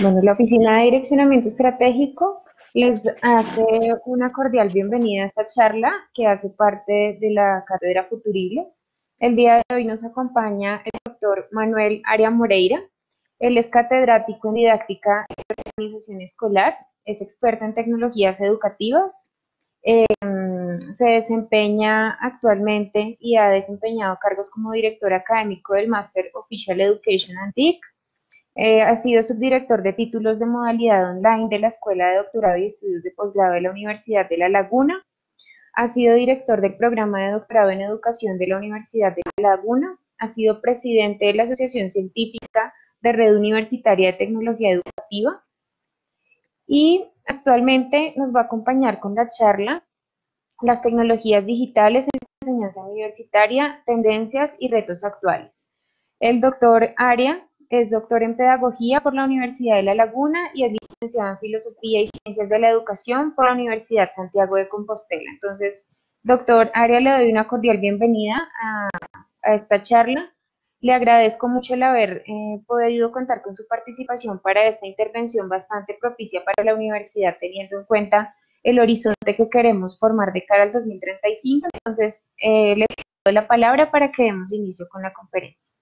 Bueno, la Oficina de Direccionamiento Estratégico les hace una cordial bienvenida a esta charla que hace parte de la Cátedra Futuribles. El día de hoy nos acompaña el doctor Manuel Aria Moreira. Él es catedrático en didáctica y organización escolar, es experto en tecnologías educativas, se desempeña actualmente y ha desempeñado cargos como director académico del Master Official Education and TIC. Ha sido subdirector de títulos de modalidad online de la Escuela de Doctorado y Estudios de Posgrado de la Universidad de La Laguna. Ha sido director del programa de doctorado en educación de la Universidad de La Laguna. Ha sido presidente de la Asociación Científica de Red Universitaria de Tecnología Educativa. Y actualmente nos va a acompañar con la charla Las tecnologías digitales en la enseñanza universitaria, tendencias y retos actuales. El doctor Aria es doctor en Pedagogía por la Universidad de La Laguna y es licenciado en Filosofía y Ciencias de la Educación por la Universidad Santiago de Compostela. Entonces, doctor Aria, le doy una cordial bienvenida a esta charla. Le agradezco mucho el haber podido contar con su participación para esta intervención bastante propicia para la universidad, teniendo en cuenta el horizonte que queremos formar de cara al 2035. Entonces, le doy la palabra para que demos inicio con la conferencia.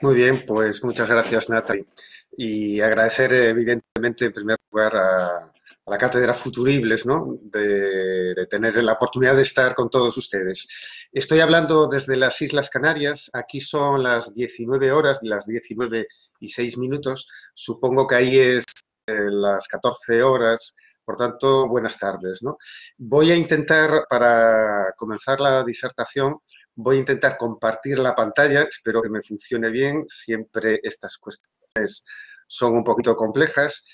Muy bien, pues muchas gracias, Natalie. Y agradecer, evidentemente, en primer lugar a la Cátedra Futuribles, ¿no? De tener la oportunidad de estar con todos ustedes. Estoy hablando desde las Islas Canarias. Aquí son las 19 horas, las 19:06. Supongo que ahí es las 14 horas. Por tanto, buenas tardes, ¿no? Voy a intentar, para comenzar la disertación, voy a intentar compartir la pantalla, espero que me funcione bien. Siempre estas cuestiones son un poquito complejas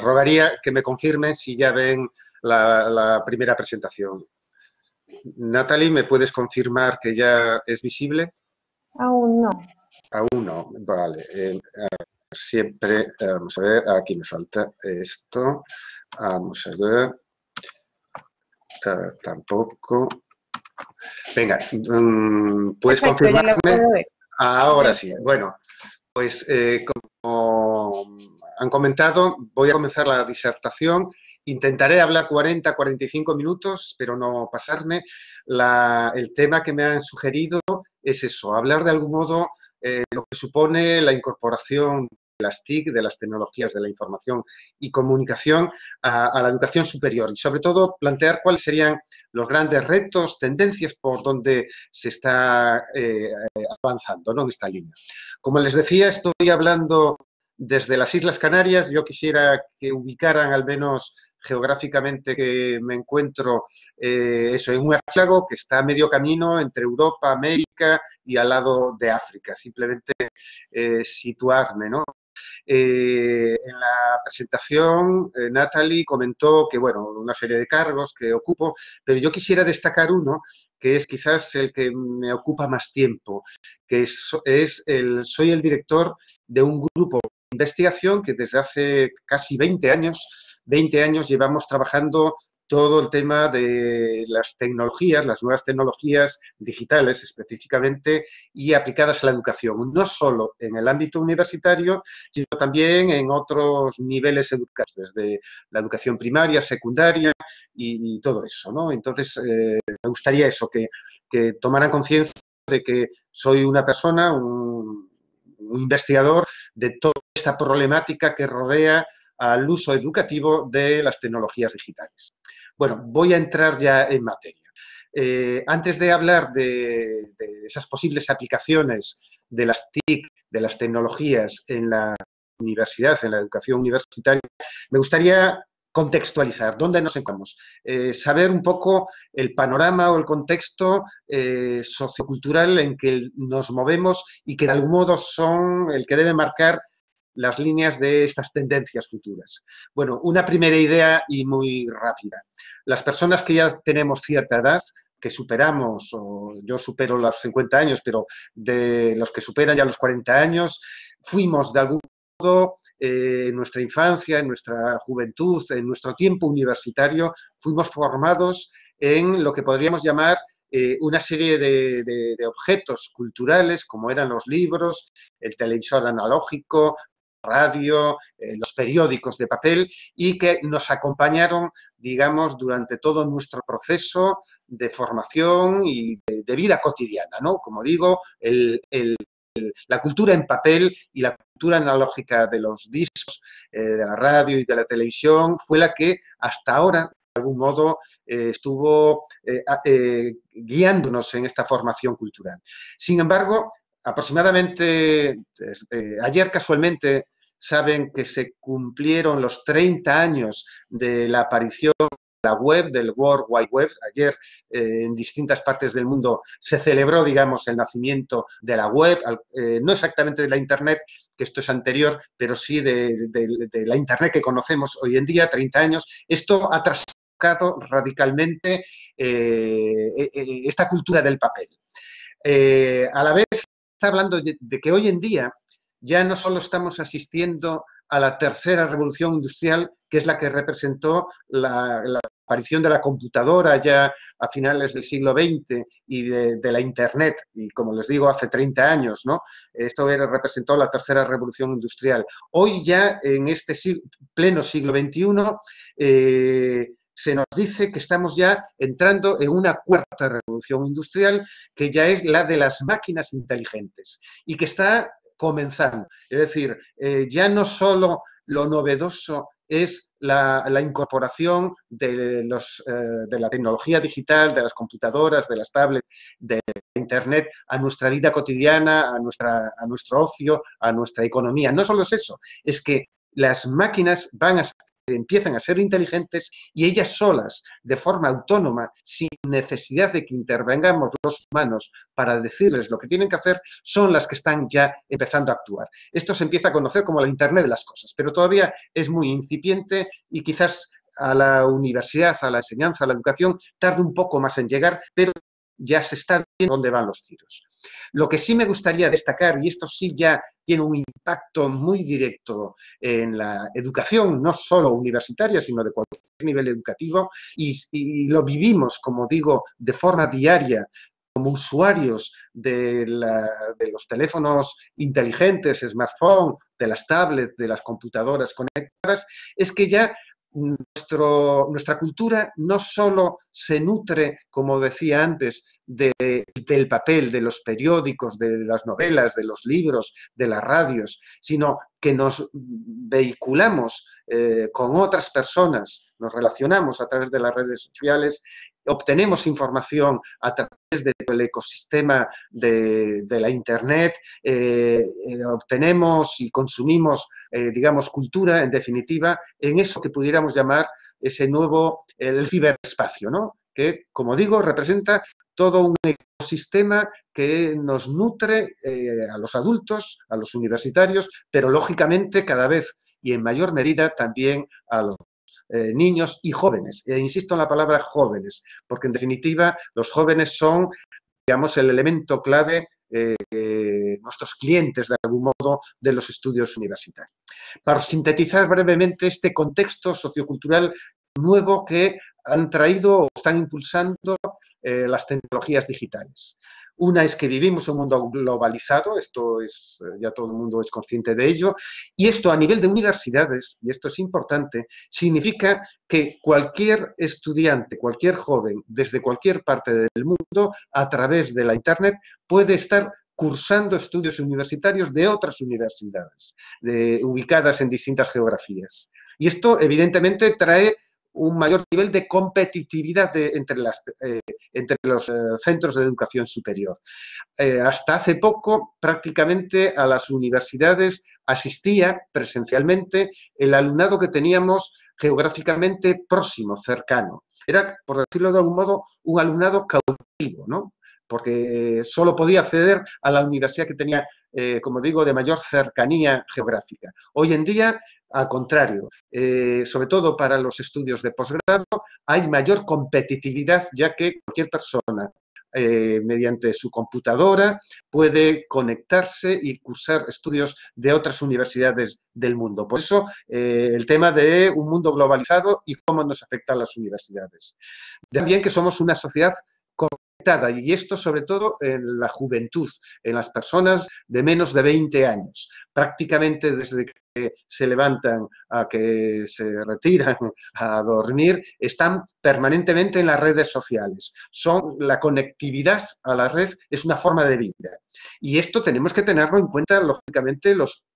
rogaría que me confirmen si ya ven la primera presentación. Natalie, ¿me puedes confirmar que ya es visible? Aún no. Aún no, vale. Siempre, vamos a ver, aquí me falta esto. Vamos a ver. Tampoco. Venga, ¿puedes Perfecto, ya la confirmarme? puedo ver. Ahora Ya sí. estoy. Bueno, pues como han comentado, voy a comenzar la disertación. Intentaré hablar 40-45 minutos, pero no pasarme. El tema que me han sugerido es eso, hablar de algún modo lo que supone la incorporación de las TIC, de las tecnologías de la información y comunicación a la educación superior y sobre todo plantear cuáles serían los grandes retos, tendencias por donde se está avanzando, ¿no?, en esta línea. Como les decía, estoy hablando desde las Islas Canarias. Yo quisiera que ubicaran al menos geográficamente que me encuentro eso, en un archipiélago que está a medio camino entre Europa, América y al lado de África. Simplemente situarme, ¿no? En la presentación, Natalie comentó que, bueno, una serie de cargos que ocupo, pero yo quisiera destacar uno que es quizás el que me ocupa más tiempo, que soy el director de un grupo de investigación que desde hace casi 20 años llevamos trabajando todo el tema de las tecnologías, las nuevas tecnologías digitales específicamente y aplicadas a la educación, no solo en el ámbito universitario, sino también en otros niveles educativos, desde la educación primaria, secundaria y todo eso, ¿no? Entonces, me gustaría eso, que tomaran conciencia de que soy una persona, un investigador de toda esta problemática que rodea al uso educativo de las tecnologías digitales. Bueno, voy a entrar ya en materia. Antes de hablar de esas posibles aplicaciones de las TIC, de las tecnologías en la universidad, en la educación universitaria, me gustaría contextualizar dónde nos encontramos, saber un poco el panorama o el contexto sociocultural en que nos movemos y que de algún modo son el que debe marcar las líneas de estas tendencias futuras. Bueno, una primera idea y muy rápida. Las personas que ya tenemos cierta edad, que superamos, o yo supero los 50 años, pero de los que superan ya los 40 años, fuimos de algún modo en nuestra infancia, en nuestra juventud, en nuestro tiempo universitario, fuimos formados en lo que podríamos llamar una serie de objetos culturales, como eran los libros, el televisor analógico, radio, los periódicos de papel, y que nos acompañaron, digamos, durante todo nuestro proceso de formación y de vida cotidiana, ¿no? Como digo, la cultura en papel y la cultura analógica de los discos, de la radio y de la televisión fue la que hasta ahora, de algún modo, estuvo guiándonos en esta formación cultural. Sin embargo, aproximadamente ayer casualmente saben que se cumplieron los 30 años de la aparición de la web, del World Wide Web. Ayer en distintas partes del mundo se celebró, digamos, el nacimiento de la web, no exactamente de la Internet, que esto es anterior, pero sí de la Internet que conocemos hoy en día, 30 años. Esto ha trastocado radicalmente esta cultura del papel. A la vez está hablando de que hoy en día ya no solo estamos asistiendo a la tercera revolución industrial, que es la que representó la aparición de la computadora ya a finales del siglo XX y de la Internet, y como les digo, hace 30 años, ¿no? Esto representó la tercera revolución industrial. Hoy ya, en este pleno siglo XXI, se nos dice que estamos ya entrando en una cuarta revolución industrial, que ya es la de las máquinas inteligentes y que está comenzando. Es decir, ya no solo lo novedoso es la incorporación de la tecnología digital, de las computadoras, de las tablets, de Internet a nuestra vida cotidiana, a nuestro ocio, a nuestra economía. No solo es eso, es que las máquinas empiezan a ser inteligentes y ellas solas, de forma autónoma, sin necesidad de que intervengamos los humanos para decirles lo que tienen que hacer, son las que están ya empezando a actuar. Esto se empieza a conocer como la Internet de las cosas, pero todavía es muy incipiente y quizás a la universidad, a la enseñanza, a la educación, tarde un poco más en llegar, pero ya se está viendo dónde van los tiros. Lo que sí me gustaría destacar, y esto sí ya tiene un impacto muy directo en la educación, no solo universitaria, sino de cualquier nivel educativo, y lo vivimos, como digo, de forma diaria, como usuarios de los teléfonos inteligentes, smartphone, de las tablets, de las computadoras conectadas, es que ya nuestra cultura no solo se nutre, como decía antes, del papel, de los periódicos, de las novelas, de los libros, de las radios, sino que nos vehiculamos con otras personas, nos relacionamos a través de las redes sociales, obtenemos información a través del ecosistema de la Internet, obtenemos y consumimos, digamos, cultura, en definitiva, en eso que pudiéramos llamar ese nuevo, el ciberespacio, ¿no? Que, como digo, representa todo un ecosistema que nos nutre a los adultos, a los universitarios, pero lógicamente cada vez y en mayor medida también a los niños y jóvenes. Insisto en la palabra jóvenes, porque en definitiva los jóvenes son, digamos, el elemento clave, nuestros clientes de algún modo de los estudios universitarios. Para sintetizar brevemente este contexto sociocultural nuevo que han traído o están impulsando las tecnologías digitales. Una es que vivimos en un mundo globalizado, esto es, ya todo el mundo es consciente de ello, y esto a nivel de universidades, y esto es importante, significa que cualquier estudiante, cualquier joven, desde cualquier parte del mundo, a través de la Internet, puede estar cursando estudios universitarios de otras universidades, ubicadas en distintas geografías. Y esto, evidentemente, trae un mayor nivel de competitividad entre los centros de educación superior. Hasta hace poco, prácticamente a las universidades asistía presencialmente el alumnado que teníamos geográficamente próximo, cercano. Era, por decirlo de algún modo, un alumnado cautivo, ¿no? Porque solo podía acceder a la universidad que tenía, como digo, de mayor cercanía geográfica. Hoy en día, al contrario, sobre todo para los estudios de posgrado, hay mayor competitividad, ya que cualquier persona, mediante su computadora, puede conectarse y cursar estudios de otras universidades del mundo. Por eso, el tema de un mundo globalizado y cómo nos afecta a las universidades. También que somos una sociedad y esto sobre todo en la juventud, en las personas de menos de 20 años. Prácticamente desde que se levantan a que se retiran a dormir, están permanentemente en las redes sociales. La conectividad a la red es una forma de vida. Y esto tenemos que tenerlo en cuenta, lógicamente,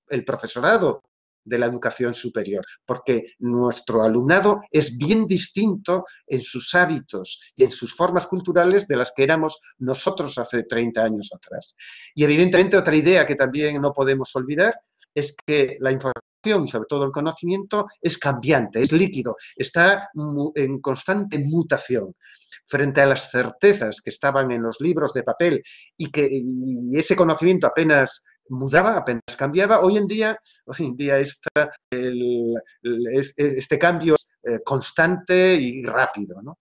el profesorado de la educación superior, porque nuestro alumnado es bien distinto en sus hábitos y en sus formas culturales de las que éramos nosotros hace 30 años atrás. Y evidentemente otra idea que también no podemos olvidar es que la información y sobre todo el conocimiento es cambiante, es líquido, está en constante mutación. Frente a las certezas que estaban en los libros de papel y ese conocimiento apenas mudaba, apenas cambiaba, hoy en día este cambio es constante y rápido, ¿no?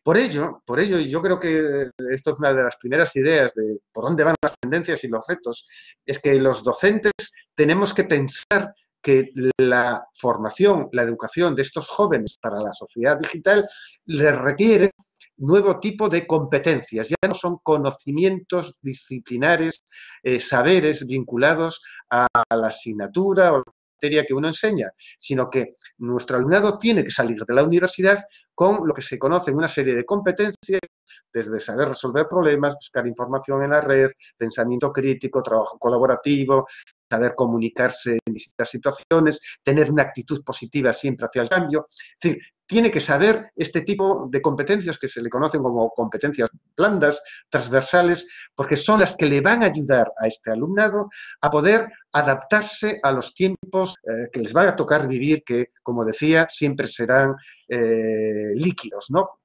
Por ello, y yo creo que esto es una de las primeras ideas de por dónde van las tendencias y los retos, es que los docentes tenemos que pensar que la formación, la educación de estos jóvenes para la sociedad digital les requiere nuevo tipo de competencias. Ya no son conocimientos disciplinares, saberes vinculados a la asignatura o la materia que uno enseña, sino que nuestro alumnado tiene que salir de la universidad con lo que se conoce en una serie de competencias, desde saber resolver problemas, buscar información en la red, pensamiento crítico, trabajo colaborativo, saber comunicarse en distintas situaciones, tener una actitud positiva siempre hacia el cambio. Es decir, tiene que saber este tipo de competencias que se le conocen como competencias blandas, transversales, porque son las que le van a ayudar a este alumnado a poder adaptarse a los tiempos que les van a tocar vivir, que, como decía, siempre serán líquidos, ¿no?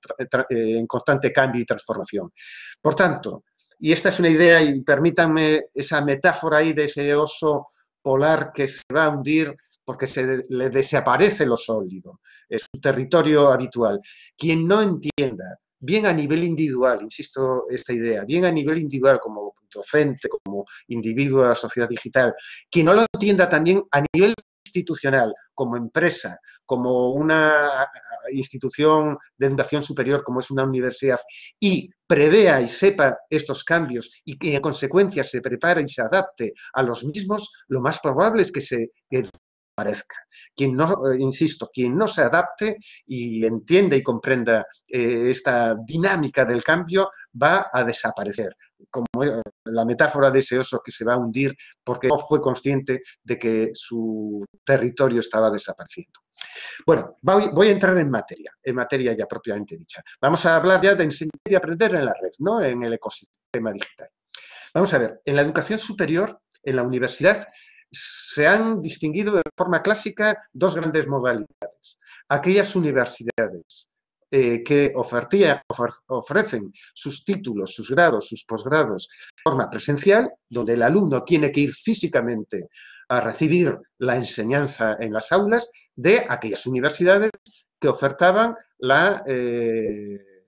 En constante cambio y transformación. Por tanto, y esta es una idea, y permítanme esa metáfora ahí de ese oso polar que se va a hundir porque le desaparece lo sólido, es su territorio habitual. Quien no entienda, bien a nivel individual, insisto esta idea, bien a nivel individual como docente, como individuo de la sociedad digital, quien no lo entienda también a nivel institucional, como empresa, como una institución de educación superior, como es una universidad, y prevea y sepa estos cambios y que en consecuencia se prepare y se adapte a los mismos, lo más probable es que parezca. Quien no, insisto, quien no se adapte y entienda y comprenda esta dinámica del cambio va a desaparecer. Como la metáfora de ese oso que se va a hundir porque no fue consciente de que su territorio estaba desapareciendo. Bueno, voy a entrar en materia ya propiamente dicha. Vamos a hablar ya de enseñar y aprender en la red, ¿no? En el ecosistema digital. Vamos a ver, en la educación superior, en la universidad, se han distinguido de forma clásica dos grandes modalidades. Aquellas universidades que ofrecen sus títulos, sus grados, sus posgrados de forma presencial, donde el alumno tiene que ir físicamente a recibir la enseñanza en las aulas, de aquellas universidades que ofertaban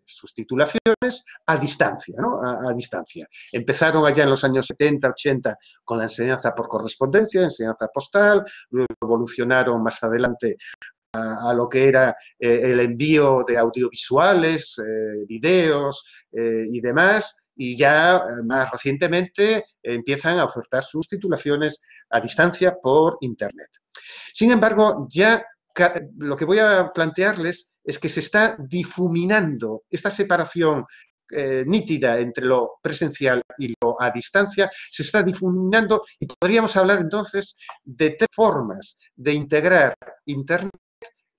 sus titulaciones a distancia, ¿no? A distancia. Empezaron allá en los años 70, 80 con la enseñanza por correspondencia, enseñanza postal, luego evolucionaron más adelante a lo que era el envío de audiovisuales, videos y demás, y ya más recientemente empiezan a ofertar sus titulaciones a distancia por Internet. Sin embargo, ya lo que voy a plantearles es que se está difuminando esta separación nítida entre lo presencial y lo a distancia, se está difuminando y podríamos hablar entonces de tres formas de integrar Internet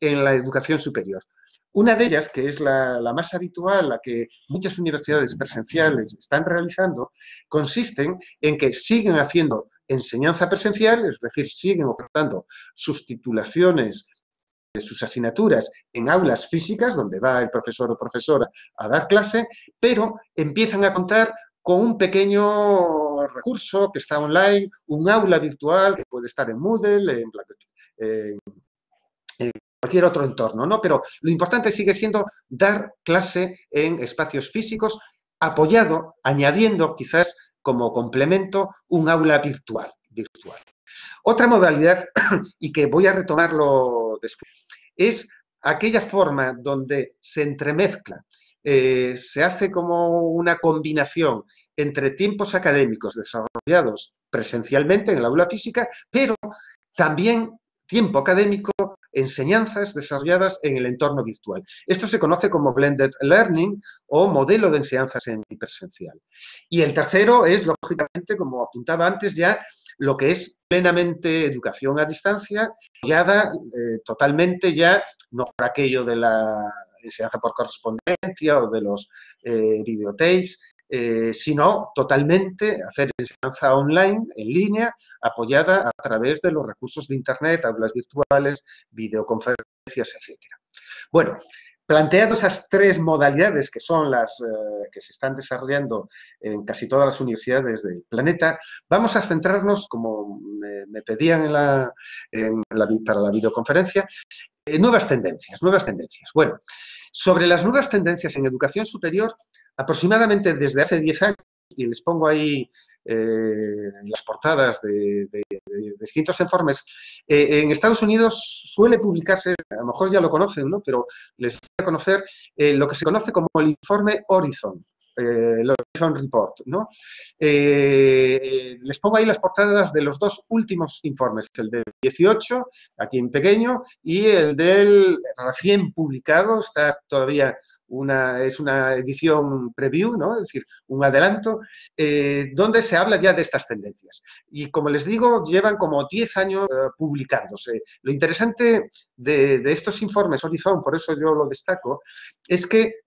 en la educación superior. Una de ellas, que es la más habitual, la que muchas universidades presenciales están realizando, consiste en que siguen haciendo enseñanza presencial, es decir, siguen ofertando sus titulaciones de sus asignaturas en aulas físicas, donde va el profesor o profesora a dar clase, pero empiezan a contar con un pequeño recurso que está online, un aula virtual que puede estar en Moodle, en cualquier otro entorno, ¿no? Pero lo importante sigue siendo dar clase en espacios físicos, apoyado, añadiendo quizás como complemento un aula virtual. Otra modalidad, y que voy a retomarlo después, es aquella forma donde se entremezcla se hace como una combinación entre tiempos académicos desarrollados presencialmente en el aula física, pero también tiempo académico, enseñanzas desarrolladas en el entorno virtual. Esto se conoce como blended learning o modelo de enseñanza semipresencial. Y el tercero es, lógicamente, como apuntaba antes, ya lo que es plenamente educación a distancia, apoyada totalmente ya, no por aquello de la enseñanza por correspondencia o de los videotapes, sino totalmente hacer enseñanza online, en línea, apoyada a través de los recursos de Internet, aulas virtuales, videoconferencias, etcétera. Bueno, planteado esas tres modalidades que son las que se están desarrollando en casi todas las universidades del planeta, vamos a centrarnos, como me pedían para la videoconferencia, en nuevas tendencias, nuevas tendencias. Bueno, sobre las nuevas tendencias en educación superior, aproximadamente desde hace 10 años, y les pongo ahí las portadas de distintos informes, en Estados Unidos suele publicarse, a lo mejor ya lo conocen, ¿no? Pero les voy a conocer lo que se conoce como el informe Horizon. El Horizon Report, ¿no? Les pongo ahí las portadas de los dos últimos informes, el del 18, aquí en pequeño, y el del recién publicado, está todavía es una edición preview, ¿no? Es decir, un adelanto, donde se habla ya de estas tendencias. Y como les digo, llevan como 10 años publicándose. Lo interesante de estos informes Horizon, por eso yo lo destaco, es que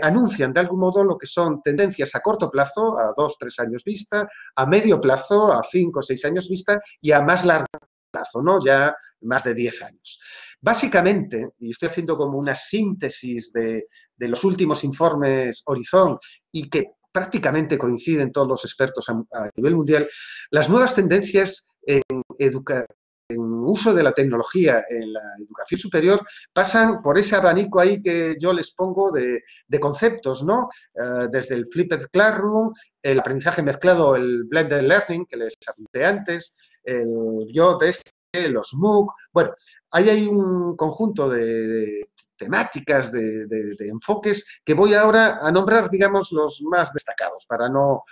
anuncian de algún modo lo que son tendencias a corto plazo, a 2 o 3 años vista, a medio plazo, a 5 o 6 años vista, y a más largo plazo, ¿no? Ya más de 10 años. Básicamente, y estoy haciendo como una síntesis de los últimos informes Horizon y que prácticamente coinciden todos los expertos a nivel mundial, las nuevas tendencias en uso de la tecnología en la educación superior pasan por ese abanico ahí que yo les pongo de conceptos, ¿no? Desde el flipped classroom, el aprendizaje mezclado, el blended learning, que les apunté antes, el los MOOC. Bueno, ahí hay un conjunto de temáticas, de enfoques, que voy ahora a nombrar, digamos, los más destacados, para no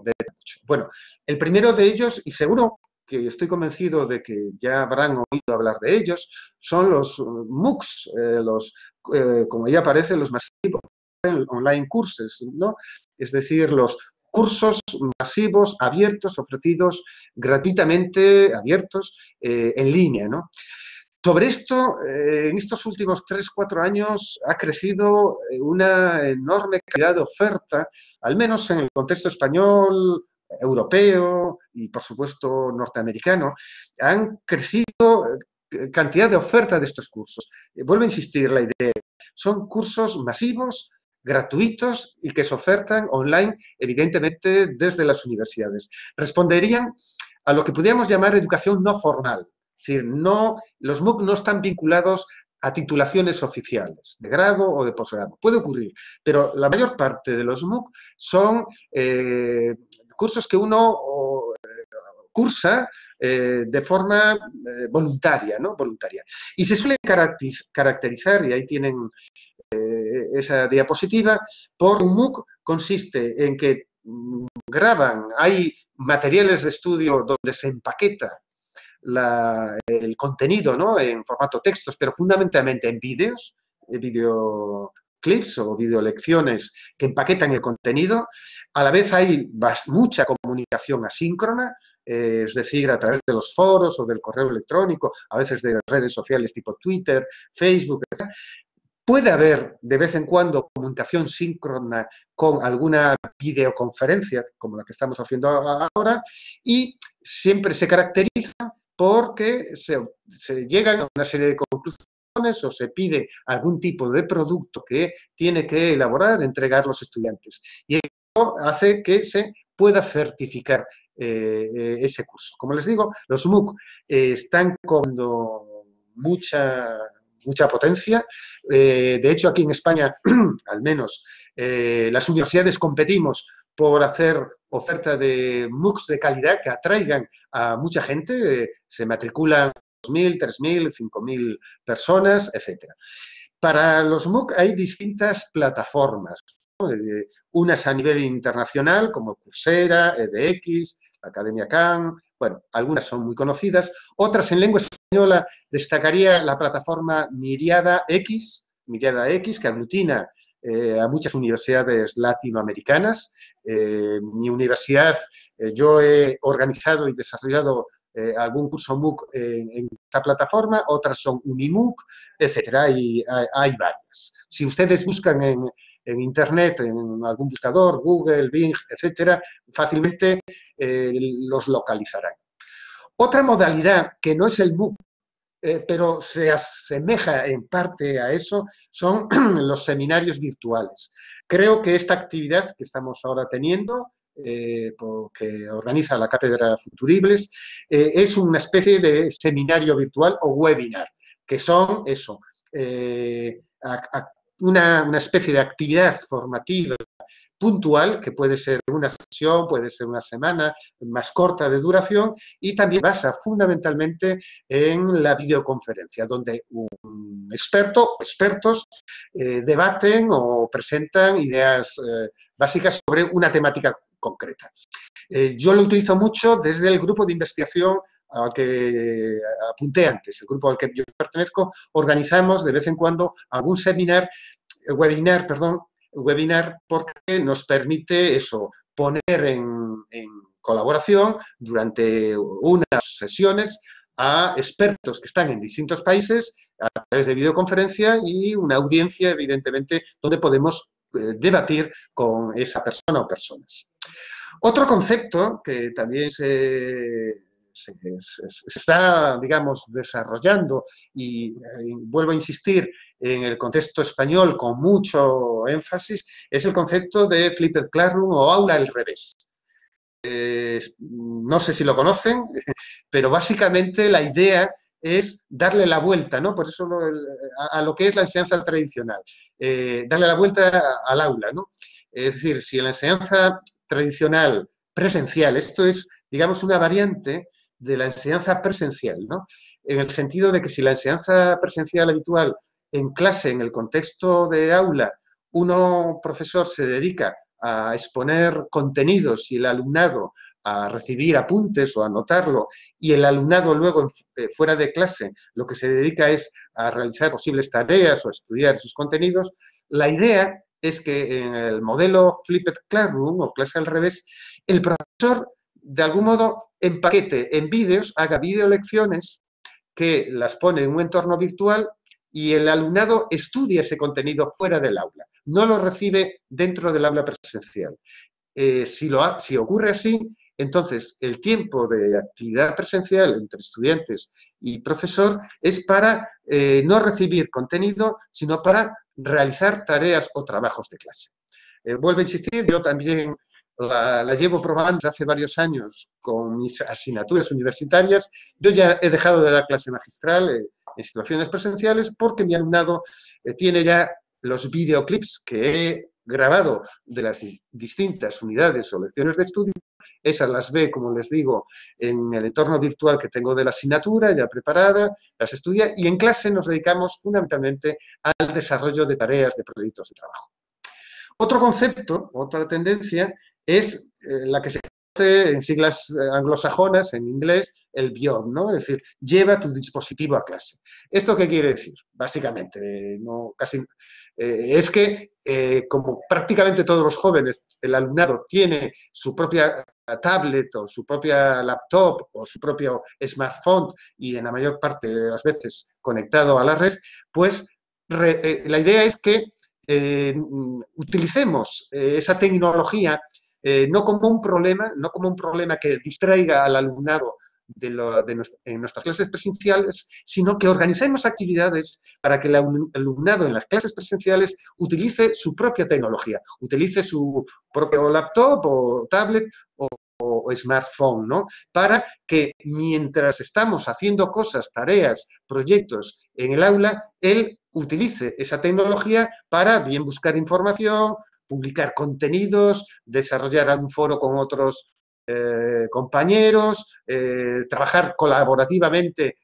detener mucho. Bueno, el primero de ellos, y seguro que estoy convencido de que ya habrán oído hablar de ellos, son los MOOCs, como ya aparece, los masivos online courses, ¿no? Es decir, los cursos masivos abiertos, ofrecidos gratuitamente, abiertos, en línea, ¿no? Sobre esto, en estos últimos 3 o 4 años ha crecido una enorme cantidad de oferta, al menos en el contexto español, europeo y, por supuesto, norteamericano. Han crecido cantidad de oferta de estos cursos. Vuelvo a insistir, la idea, son cursos masivos, gratuitos y que se ofertan online, evidentemente, desde las universidades. Responderían a lo que pudiéramos llamar educación no formal. Es decir, los MOOC no están vinculados a titulaciones oficiales, de grado o de posgrado. Puede ocurrir, pero la mayor parte de los MOOC son cursos que uno cursa de forma voluntaria, ¿no? Voluntaria. Y se suele caracterizar, y ahí tienen esa diapositiva, por un MOOC consiste en que graban, hay materiales de estudio donde se empaqueta el contenido, ¿no? En formato textos, pero fundamentalmente en vídeos, videoclips o videolecciones que empaquetan el contenido. A la vez hay mucha comunicación asíncrona, es decir, a través de los foros o del correo electrónico, a veces de redes sociales tipo Twitter, Facebook, etc. Puede haber de vez en cuando comunicación síncrona con alguna videoconferencia, como la que estamos haciendo ahora, y siempre se caracteriza porque se llegan a una serie de conclusiones o se pide algún tipo de producto que tiene que elaborar, entregar los estudiantes. Y eso hace que se pueda certificar ese curso. Como les digo, los MOOC están con mucha potencia. De hecho, aquí en España, al menos, las universidades competimos por hacer oferta de MOOCs de calidad que atraigan a mucha gente. Se matriculan 2.000, 3.000, 5.000 personas, etcétera. Para los MOOC hay distintas plataformas, ¿no? Unas a nivel internacional, como Coursera, edX, Academia Khan, bueno, algunas son muy conocidas. Otras en lengua española destacaría la plataforma Miriada X, que aglutina a muchas universidades latinoamericanas. Mi universidad, yo he organizado y desarrollado algún curso MOOC en esta plataforma, otras son Unimook, etcétera, hay varias. Si ustedes buscan en Internet, en algún buscador, Google, Bing, etcétera, fácilmente los localizarán. Otra modalidad que no es el MOOC, pero se asemeja en parte a eso, son los seminarios virtuales. Creo que esta actividad que estamos ahora teniendo, que organiza la Cátedra Futuribles, es una especie de seminario virtual o webinar, que son eso, una especie de actividad formativa puntual, que puede ser una sesión, puede ser una semana más corta de duración, y también basa fundamentalmente en la videoconferencia, donde un experto o expertos debaten o presentan ideas básicas sobre una temática concreta. Yo lo utilizo mucho desde el grupo de investigación al que apunté antes, el grupo al que yo pertenezco. Organizamos de vez en cuando algún webinar, porque nos permite eso, poner en colaboración durante unas sesiones a expertos que están en distintos países a través de videoconferencia y una audiencia, evidentemente, donde podemos debatir con esa persona o personas. Otro concepto que también se está, digamos, desarrollando y vuelvo a insistir en el contexto español con mucho énfasis, es el concepto de Flipped Classroom o aula al revés. No sé si lo conocen, pero básicamente la idea es darle la vuelta, ¿no? Por eso a lo que es la enseñanza tradicional, darle la vuelta al aula, ¿no? Es decir, si en la enseñanza tradicional presencial, esto es, digamos, una variante de la enseñanza presencial, ¿no? En el sentido de que si la enseñanza presencial habitual en clase, en el contexto de aula, uno, profesor, se dedica a exponer contenidos y el alumnado a recibir apuntes o a anotarlo, y el alumnado luego fuera de clase lo que se dedica es a realizar posibles tareas o a estudiar esos contenidos, la idea es que en el modelo Flipped Classroom o clase al revés, el profesor de algún modo empaquete en vídeos, haga videolecciones que las pone en un entorno virtual y el alumnado estudia ese contenido fuera del aula, no lo recibe dentro del aula presencial. Si ocurre así, entonces el tiempo de actividad presencial entre estudiantes y profesor es para no recibir contenido, sino para realizar tareas o trabajos de clase. Vuelvo a insistir, yo también la llevo probando hace varios años con mis asignaturas universitarias. Yo ya he dejado de dar clase magistral en situaciones presenciales porque mi alumnado tiene ya los videoclips que he grabado de las distintas unidades o lecciones de estudio. Esas las ve, como les digo, en el entorno virtual que tengo de la asignatura ya preparada, las estudia, y en clase nos dedicamos fundamentalmente al desarrollo de tareas, de proyectos de trabajo. Otro concepto, otra tendencia, es la que se conoce en siglas anglosajonas, en inglés, el Beyond, ¿no? Es decir, lleva tu dispositivo a clase. ¿Esto qué quiere decir? Básicamente, es que como prácticamente todos los jóvenes, el alumnado tiene su propia tablet o su propia laptop o su propio smartphone y en la mayor parte de las veces conectado a la red, pues la idea es que utilicemos esa tecnología no como un problema que distraiga al alumnado en nuestras clases presenciales, sino que organicemos actividades para que el alumnado en las clases presenciales utilice su propia tecnología, utilice su propio laptop o tablet o smartphone, ¿no? Para que mientras estamos haciendo cosas, tareas, proyectos en el aula, él utilice esa tecnología para bien buscar información, publicar contenidos, desarrollar algún foro con otros compañeros, trabajar colaborativamente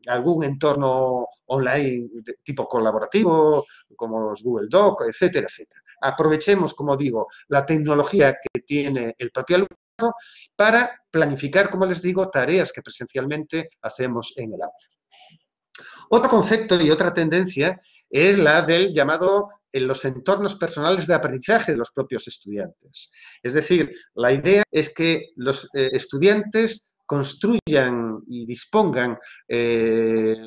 algún entorno online de tipo colaborativo, como los Google Doc, etcétera, etcétera. Aprovechemos, como digo, la tecnología que tiene el propio alumno para planificar, como les digo, tareas que presencialmente hacemos en el aula. Otro concepto y otra tendencia es la del llamado en los entornos personales de aprendizaje de los propios estudiantes. Es decir, la idea es que los estudiantes construyan y dispongan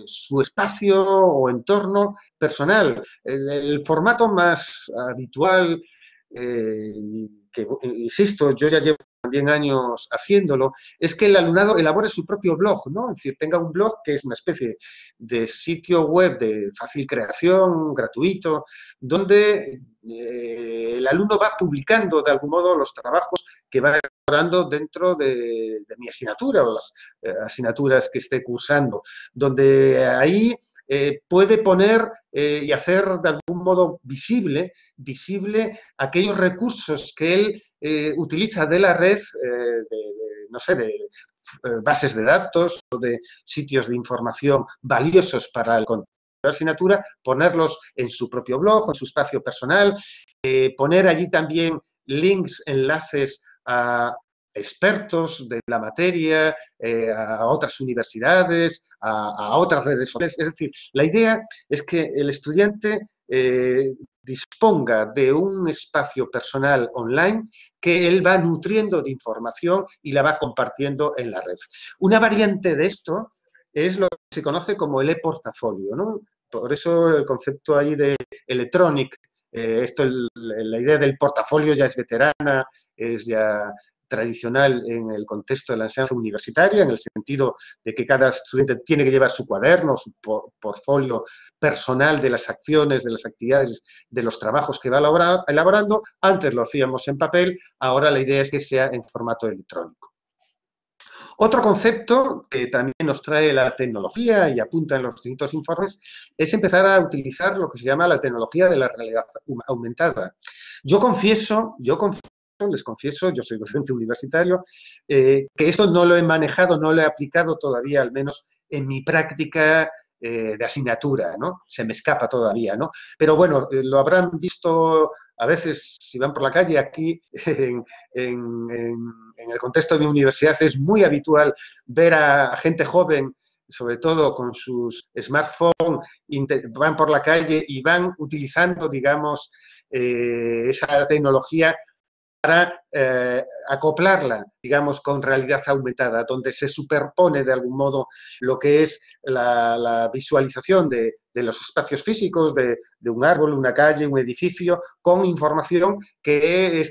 su espacio o entorno personal. El formato más habitual, que, insisto, yo ya llevo también años haciéndolo, es que el alumnado elabore su propio blog, ¿no? Es decir, tenga un blog que es una especie de sitio web de fácil creación, gratuito, donde el alumno va publicando de algún modo los trabajos que va elaborando dentro de mi asignatura o las asignaturas que esté cursando, donde ahí puede poner y hacer de algún modo visible aquellos recursos que él utiliza de la red, no sé, de bases de datos o de sitios de información valiosos para el contenido de la asignatura, ponerlos en su propio blog, en su espacio personal, poner allí también links, enlaces a expertos de la materia, a otras universidades, a otras redes sociales. Es decir, la idea es que el estudiante disponga de un espacio personal online que él va nutriendo de información y la va compartiendo en la red. Una variante de esto es lo que se conoce como el e-portafolio, ¿no? Por eso el concepto ahí de electronic, la idea del portafolio ya es veterana, es ya tradicional en el contexto de la enseñanza universitaria, en el sentido de que cada estudiante tiene que llevar su cuaderno, su portfolio personal de las acciones, de las actividades, de los trabajos que va elaborando. Antes lo hacíamos en papel, ahora la idea es que sea en formato electrónico. Otro concepto que también nos trae la tecnología y apunta en los distintos informes es empezar a utilizar lo que se llama la tecnología de la realidad aumentada. Les confieso, yo soy docente universitario, que esto no lo he manejado, no lo he aplicado todavía, al menos en mi práctica de asignatura, ¿no? Se me escapa todavía, ¿no? Pero bueno, lo habrán visto a veces si van por la calle aquí en el contexto de mi universidad es muy habitual ver a gente joven, sobre todo con sus smartphones, van por la calle y van utilizando, digamos, esa tecnología para acoplarla, digamos, con realidad aumentada, donde se superpone de algún modo lo que es la visualización de los espacios físicos, de un árbol, una calle, un edificio, con información que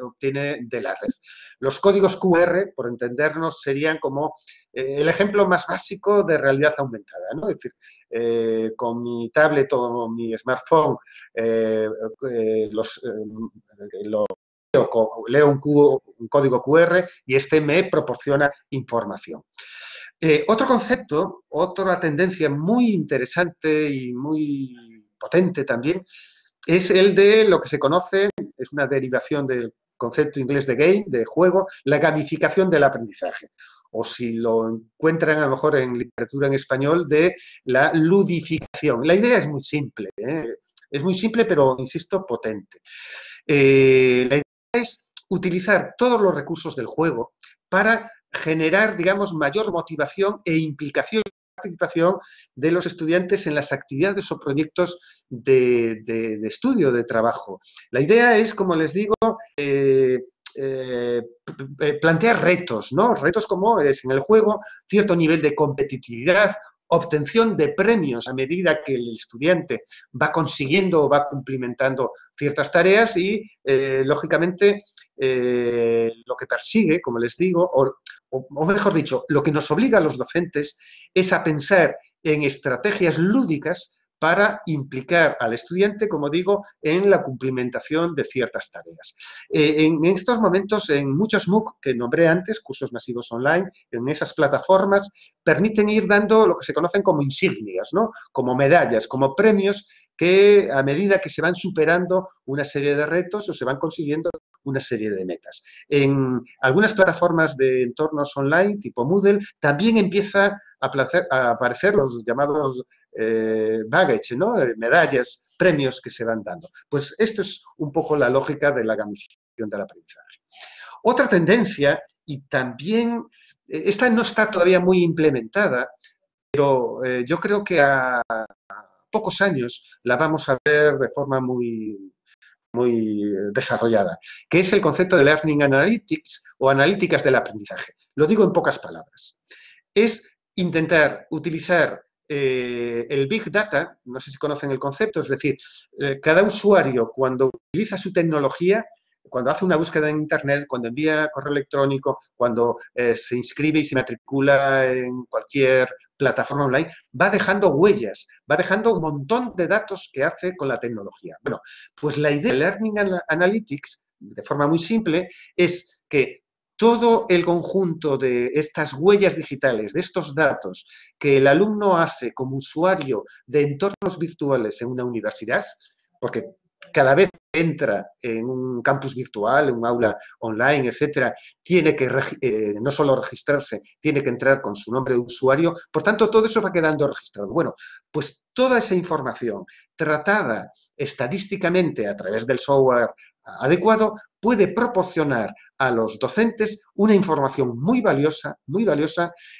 obtiene de la red. Los códigos QR, por entendernos, serían como el ejemplo más básico de realidad aumentada, ¿no? Es decir, con mi tablet o mi smartphone, leo un código QR y este me proporciona información. Otro concepto, otra tendencia muy interesante y muy potente también, es el de lo que se conoce, es una derivación del concepto inglés de game, de juego, la gamificación del aprendizaje. O si lo encuentran a lo mejor en literatura en español, de la ludificación. La idea es muy simple, es muy simple, pero, insisto, potente. La idea es utilizar todos los recursos del juego para generar, digamos, mayor motivación e implicación y participación de los estudiantes en las actividades o proyectos de estudio, de trabajo. La idea es, como les digo, plantear retos, ¿no? Retos como es en el juego, cierto nivel de competitividad, obtención de premios a medida que el estudiante va consiguiendo o va cumplimentando ciertas tareas y, lógicamente, lo que persigue, como les digo, o mejor dicho, lo que nos obliga a los docentes es a pensar en estrategias lúdicas para implicar al estudiante, como digo, en la cumplimentación de ciertas tareas. En estos momentos, en muchos MOOC que nombré antes, cursos masivos online, en esas plataformas, permiten ir dando lo que se conocen como insignias, ¿no? Como medallas, como premios que a medida que se van superando una serie de retos o se van consiguiendo una serie de metas. En algunas plataformas de entornos online, tipo Moodle, también empieza a aparecer los llamados baggage, ¿no? Medallas, premios que se van dando. Pues esto es un poco la lógica de la gamificación del aprendizaje. Otra tendencia, y también, esta no está todavía muy implementada, pero yo creo que a pocos años la vamos a ver de forma muy desarrollada, que es el concepto de Learning Analytics o analíticas del aprendizaje. Lo digo en pocas palabras. Es intentar utilizar el Big Data, no sé si conocen el concepto, es decir, cada usuario cuando utiliza su tecnología, cuando hace una búsqueda en Internet, cuando envía correo electrónico, cuando se inscribe y se matricula en cualquier plataforma online, va dejando huellas, va dejando un montón de datos que hace con la tecnología. Bueno, pues la idea de Learning Analytics, de forma muy simple, es que todo el conjunto de estas huellas digitales, de estos datos que el alumno hace como usuario de entornos virtuales en una universidad, porque cada vez entra en un campus virtual, en un aula online, etcétera, tiene que no solo registrarse, tiene que entrar con su nombre de usuario. Por tanto, todo eso va quedando registrado. Bueno, pues toda esa información tratada estadísticamente a través del software adecuado puede proporcionar a los docentes una información muy valiosa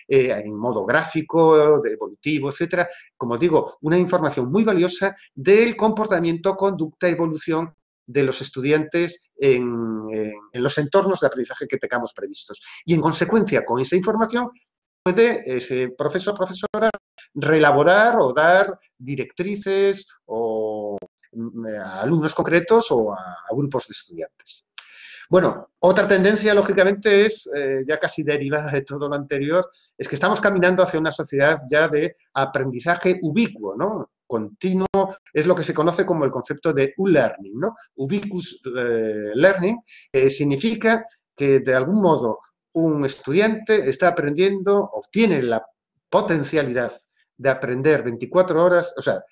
en modo gráfico, evolutivo, etcétera. Como digo, una información muy valiosa del comportamiento, conducta, evolución de los estudiantes en los entornos de aprendizaje que tengamos previstos. Y en consecuencia, con esa información, puede ese profesor o profesora reelaborar o dar directrices o a alumnos concretos o a grupos de estudiantes. Bueno, otra tendencia, lógicamente, es, ya casi derivada de todo lo anterior, es que estamos caminando hacia una sociedad ya de aprendizaje ubicuo, ¿no? Continuo, es lo que se conoce como el concepto de U-Learning, ¿no? Ubiquitous Learning, significa que, de algún modo, un estudiante está aprendiendo o tiene la potencialidad de aprender 24 horas, o sea,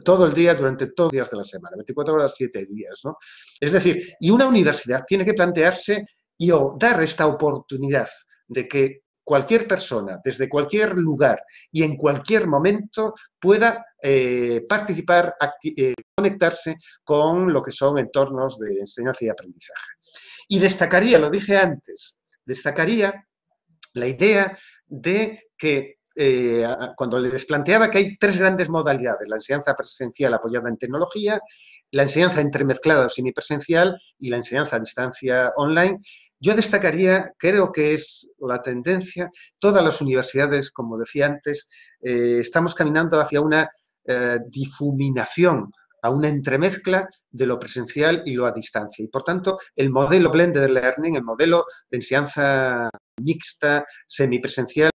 todo el día durante todos los días de la semana, 24 horas, 7 días, ¿no? Es decir, y una universidad tiene que plantearse y dar esta oportunidad de que cualquier persona, desde cualquier lugar y en cualquier momento, pueda participar, conectarse con lo que son entornos de enseñanza y aprendizaje. Y destacaría, lo dije antes, destacaría la idea de que cuando les planteaba que hay tres grandes modalidades, la enseñanza presencial apoyada en tecnología, la enseñanza entremezclada o semipresencial y la enseñanza a distancia online, yo destacaría, creo que es la tendencia, todas las universidades, como decía antes, estamos caminando hacia una difuminación, a una entremezcla de lo presencial y lo a distancia. Y, por tanto, el modelo blended learning, el modelo de enseñanza mixta, semipresencial,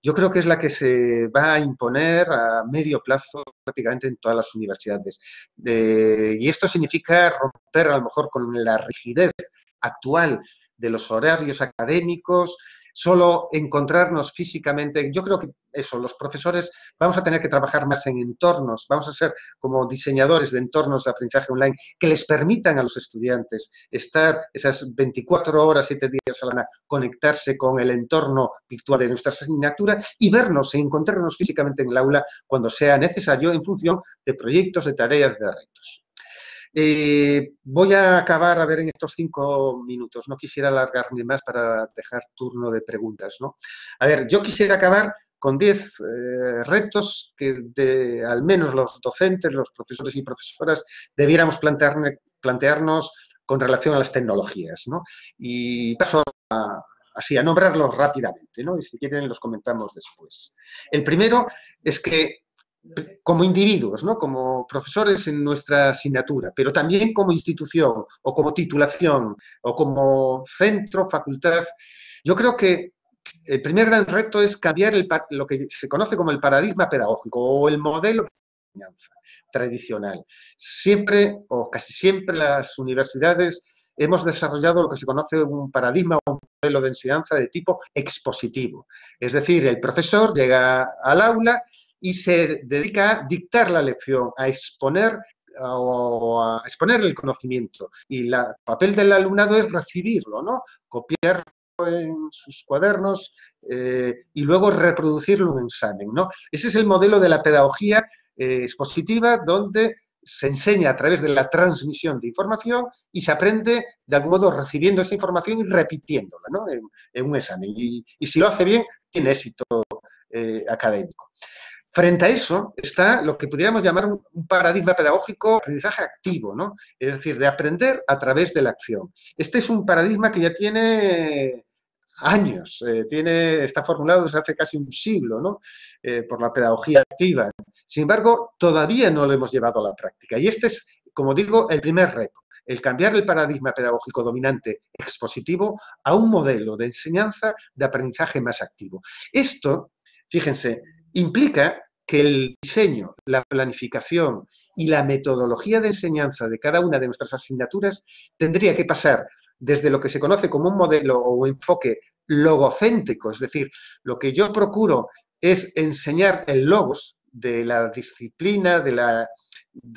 yo creo que es la que se va a imponer a medio plazo prácticamente en todas las universidades. Y esto significa romper a lo mejor con la rigidez actual de los horarios académicos, solo encontrarnos físicamente. Yo creo que eso, los profesores vamos a tener que trabajar más en entornos, vamos a ser como diseñadores de entornos de aprendizaje online que les permitan a los estudiantes estar esas 24 horas, 7 días a la semana, conectarse con el entorno virtual de nuestra asignatura y vernos e encontrarnos físicamente en el aula cuando sea necesario en función de proyectos, de tareas, de retos. Voy a acabar, a ver, en estos 5 minutos. No quisiera alargarme más para dejar turno de preguntas, ¿no? A ver, yo quisiera acabar con 10 retos que al menos los docentes, los profesores y profesoras debiéramos plantearnos con relación a las tecnologías, ¿no? Y paso así a nombrarlos rápidamente, ¿no? Y si quieren los comentamos después. El primero es que como individuos, ¿no? Como profesores en nuestra asignatura, pero también como institución o como titulación o como centro, facultad. Yo creo que el primer gran reto es cambiar lo que se conoce como el paradigma pedagógico o el modelo de enseñanza tradicional. Siempre o casi siempre las universidades hemos desarrollado lo que se conoce un paradigma o un modelo de enseñanza de tipo expositivo. Es decir, el profesor llega al aula y se dedica a dictar la lección, a exponer o a exponer el conocimiento. Y el papel del alumnado es recibirlo, ¿no? Copiarlo en sus cuadernos y luego reproducirlo en un examen, ¿no? Ese es el modelo de la pedagogía expositiva, donde se enseña a través de la transmisión de información y se aprende, de algún modo, recibiendo esa información y repitiéndola, ¿no? En un examen. Y si lo hace bien, tiene éxito académico. Frente a eso está lo que pudiéramos llamar un paradigma pedagógico de aprendizaje activo, ¿no? Es decir, de aprender a través de la acción. Este es un paradigma que ya tiene años, está formulado desde hace casi un siglo, ¿no? Por la pedagogía activa. Sin embargo, todavía no lo hemos llevado a la práctica. Y este es, como digo, el primer reto, el cambiar el paradigma pedagógico dominante expositivo a un modelo de enseñanza de aprendizaje más activo. Esto, fíjense, implica que el diseño, la planificación y la metodología de enseñanza de cada una de nuestras asignaturas tendría que pasar desde lo que se conoce como un modelo o enfoque logocéntrico, es decir, lo que yo procuro es enseñar el logos de la disciplina, de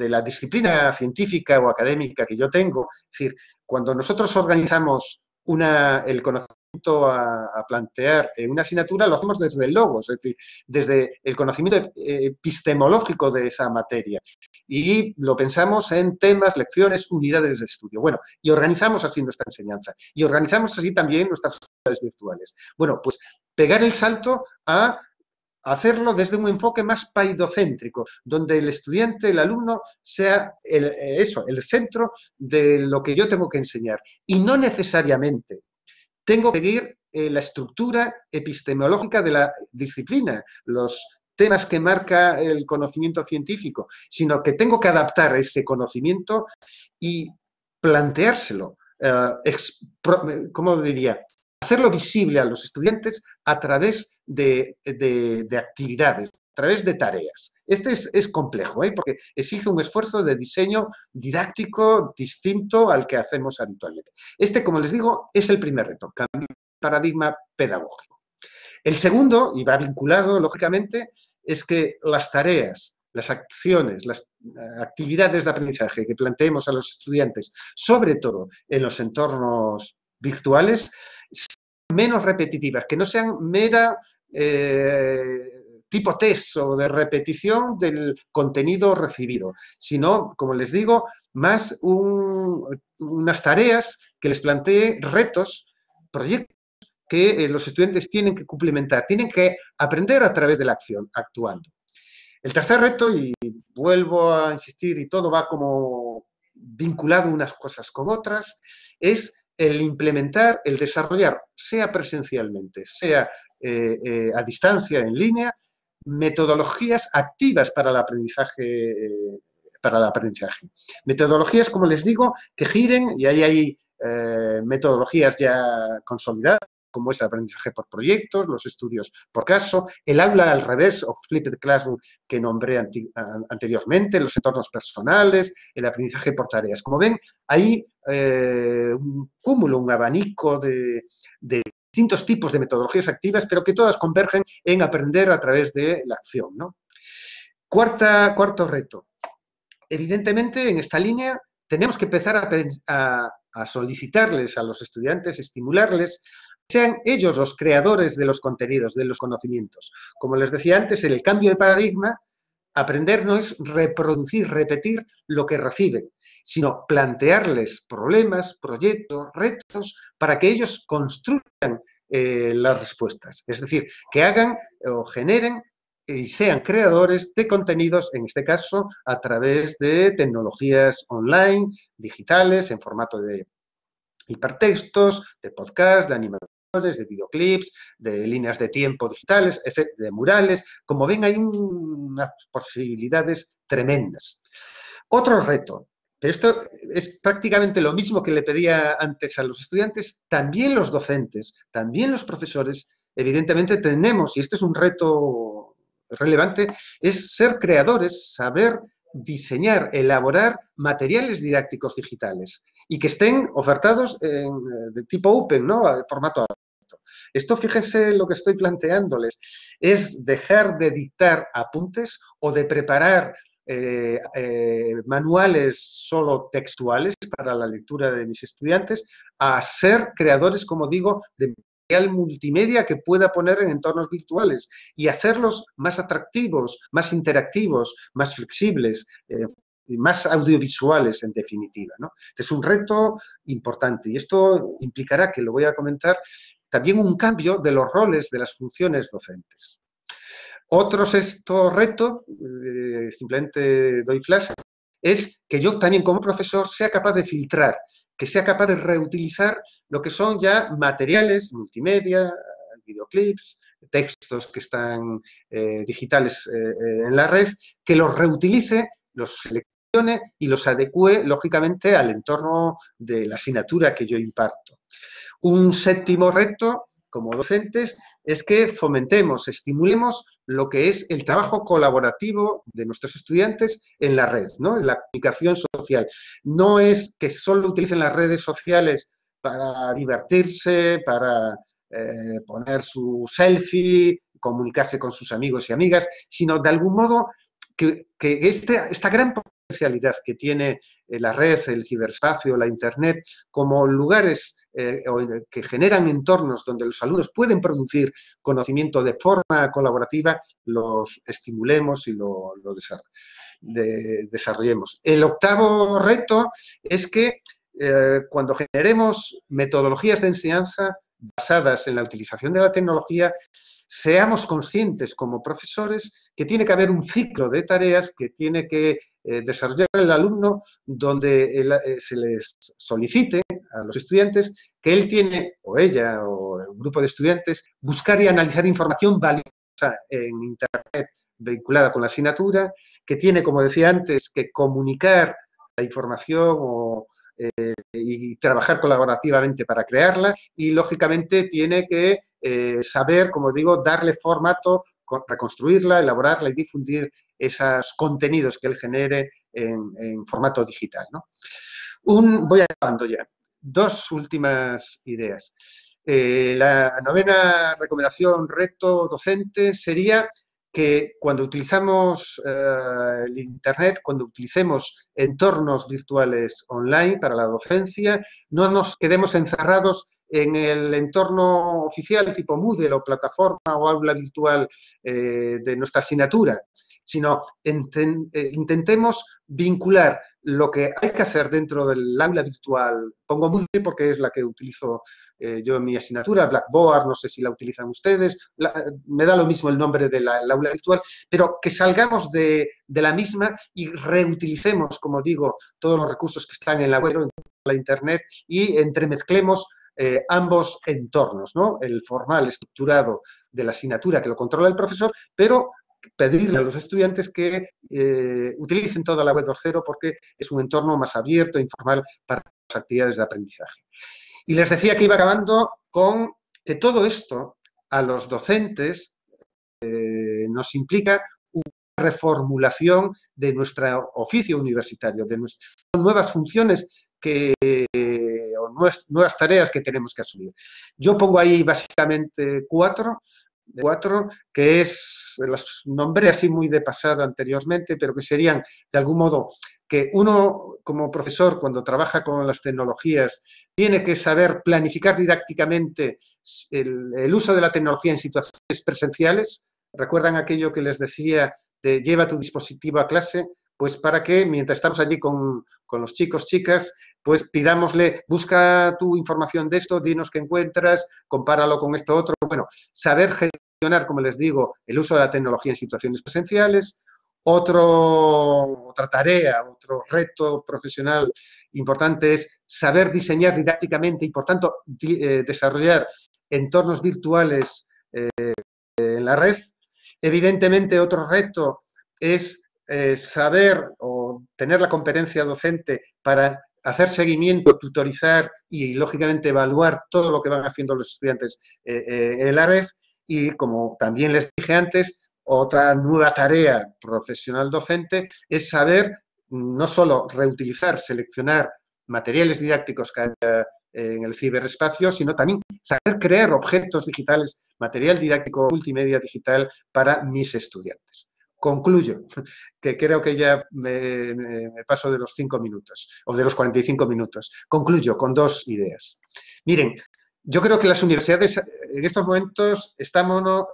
la disciplina científica o académica que yo tengo. Es decir, cuando nosotros organizamos el conocimiento a plantear en una asignatura, lo hacemos desde el logos, es decir, desde el conocimiento epistemológico de esa materia. Y lo pensamos en temas, lecciones, unidades de estudio. Bueno, y organizamos así nuestra enseñanza. Y organizamos así también nuestras actividades virtuales. Bueno, pues pegar el salto a hacerlo desde un enfoque más paidocéntrico, donde el estudiante, el alumno, sea el centro de lo que yo tengo que enseñar. Y no necesariamente tengo que seguir la estructura epistemológica de la disciplina, los temas que marca el conocimiento científico, sino que tengo que adaptar ese conocimiento y planteárselo, ¿cómo diría?, hacerlo visible a los estudiantes a través de actividades, a través de tareas. Este es complejo, porque exige un esfuerzo de diseño didáctico distinto al que hacemos habitualmente. Este, como les digo, es el primer reto, cambiar el paradigma pedagógico. El segundo, y va vinculado, lógicamente, es que las tareas, las acciones, las actividades de aprendizaje que planteemos a los estudiantes, sobre todo en los entornos virtuales, menos repetitivas, que no sean mera tipo test o de repetición del contenido recibido, sino, como les digo, más unas tareas que les plantee retos, proyectos que los estudiantes tienen que cumplimentar, tienen que aprender a través de la acción, actuando. El tercer reto, y vuelvo a insistir, y todo va como vinculado unas cosas con otras, es el implementar, el desarrollar, sea presencialmente, sea a distancia, en línea, metodologías activas para el aprendizaje. Metodologías, como les digo, que giren, y ahí hay metodologías ya consolidadas, como es el aprendizaje por proyectos, los estudios por caso, el aula al revés o flipped classroom que nombré anteriormente, los entornos personales, el aprendizaje por tareas. Como ven, hay un cúmulo, un abanico de distintos tipos de metodologías activas, pero que todas convergen en aprender a través de la acción, ¿no? Cuarto reto. Evidentemente, en esta línea tenemos que empezar a solicitarles a los estudiantes, estimularles, sean ellos los creadores de los contenidos, de los conocimientos. Como les decía antes, en el cambio de paradigma, aprender no es reproducir, repetir lo que reciben, sino plantearles problemas, proyectos, retos, para que ellos construyan las respuestas. Es decir, que hagan o generen y sean creadores de contenidos, en este caso, a través de tecnologías online, digitales, en formato de hipertextos, de podcast, de animaciones, de videoclips, de líneas de tiempo digitales, de murales. Como ven, hay unas posibilidades tremendas. Otro reto, pero esto es prácticamente lo mismo que le pedía antes a los estudiantes, también los docentes, también los profesores, evidentemente tenemos, y este es un reto relevante, es ser creadores, saber diseñar, elaborar materiales didácticos digitales y que estén ofertados de tipo open, ¿no? De formato abierto. Esto, fíjense lo que estoy planteándoles, es dejar de dictar apuntes o de preparar manuales solo textuales para la lectura de mis estudiantes, a ser creadores, como digo, de material multimedia que pueda poner en entornos virtuales y hacerlos más atractivos, más interactivos, más flexibles, y más audiovisuales, en definitiva, ¿no? Es un reto importante y esto implicará, que lo voy a comentar, también un cambio de los roles de las funciones docentes. Otro sexto reto, simplemente doy flash, es que yo también como profesor sea capaz de filtrar, que sea capaz de reutilizar lo que son ya materiales multimedia, videoclips, textos que están digitales en la red, que los reutilice, los seleccione y los adecue, lógicamente, al entorno de la asignatura que yo imparto. Un séptimo reto, como docentes, es que fomentemos, estimulemos lo que es el trabajo colaborativo de nuestros estudiantes en la red, ¿no? En la comunicación social. No es que solo utilicen las redes sociales para divertirse, para poner su selfie, comunicarse con sus amigos y amigas, sino de algún modo que esta gran potencialidad que tiene la red, el ciberespacio, la Internet, como lugares que generan entornos donde los alumnos pueden producir conocimiento de forma colaborativa, los estimulemos y lo desarrollemos. El octavo reto es que cuando generemos metodologías de enseñanza basadas en la utilización de la tecnología, seamos conscientes como profesores que tiene que haber un ciclo de tareas que tiene que desarrollar el alumno, donde se les solicite a los estudiantes que él tiene, o ella, o un grupo de estudiantes, buscar y analizar información valiosa en Internet vinculada con la asignatura, que tiene, como decía antes, que comunicar la información y trabajar colaborativamente para crearla, y lógicamente tiene que saber, como digo, darle formato, reconstruirla, elaborarla y difundir esos contenidos que él genere en formato digital, ¿no? Voy acabando ya. Dos últimas ideas. La novena recomendación, reto docente, sería que cuando utilizamos el Internet, cuando utilicemos entornos virtuales online para la docencia, no nos quedemos encerrados en el entorno oficial tipo Moodle o plataforma o aula virtual de nuestra asignatura, sino intentemos vincular lo que hay que hacer dentro del aula virtual. Pongo Moodle porque es la que utilizo yo en mi asignatura, Blackboard, no sé si la utilizan ustedes, me da lo mismo el nombre del aula virtual, pero que salgamos de la misma y reutilicemos, como digo, todos los recursos que están en la web, en la Internet, y entremezclemos ambos entornos, ¿no? El formal, estructurado de la asignatura que lo controla el profesor, pero pedirle a los estudiantes que utilicen toda la web 2.0 porque es un entorno más abierto, informal para las actividades de aprendizaje. Y les decía que iba acabando con que todo esto a los docentes nos implica una reformulación de nuestro oficio universitario, de nuestras nuevas funciones o nuevas tareas que tenemos que asumir. Yo pongo ahí básicamente cuatro, que las nombré así muy de pasada anteriormente, pero que serían, de algún modo, que uno como profesor, cuando trabaja con las tecnologías, tiene que saber planificar didácticamente el uso de la tecnología en situaciones presenciales. ¿Recuerdan aquello que les decía de lleva tu dispositivo a clase? Pues para que, mientras estamos allí con los chicos, chicas, pues pidámosle, busca tu información de esto, dinos qué encuentras, compáralo con esto otro. Bueno, saber gestionar, como les digo, el uso de la tecnología en situaciones presenciales. Otra tarea, otro reto profesional importante es saber diseñar didácticamente y, por tanto, desarrollar entornos virtuales en la red. Evidentemente, otro reto es saber o tener la competencia docente para hacer seguimiento, tutorizar y, lógicamente, evaluar todo lo que van haciendo los estudiantes en la red. Y, como también les dije antes, otra nueva tarea profesional docente es saber no solo reutilizar, seleccionar materiales didácticos que haya en el ciberespacio, sino también saber crear objetos digitales, material didáctico multimedia digital para mis estudiantes. Concluyo, que creo que ya me paso de los 5 minutos, o de los 45 minutos. Concluyo con dos ideas. Miren, Yo creo que las universidades en estos momentos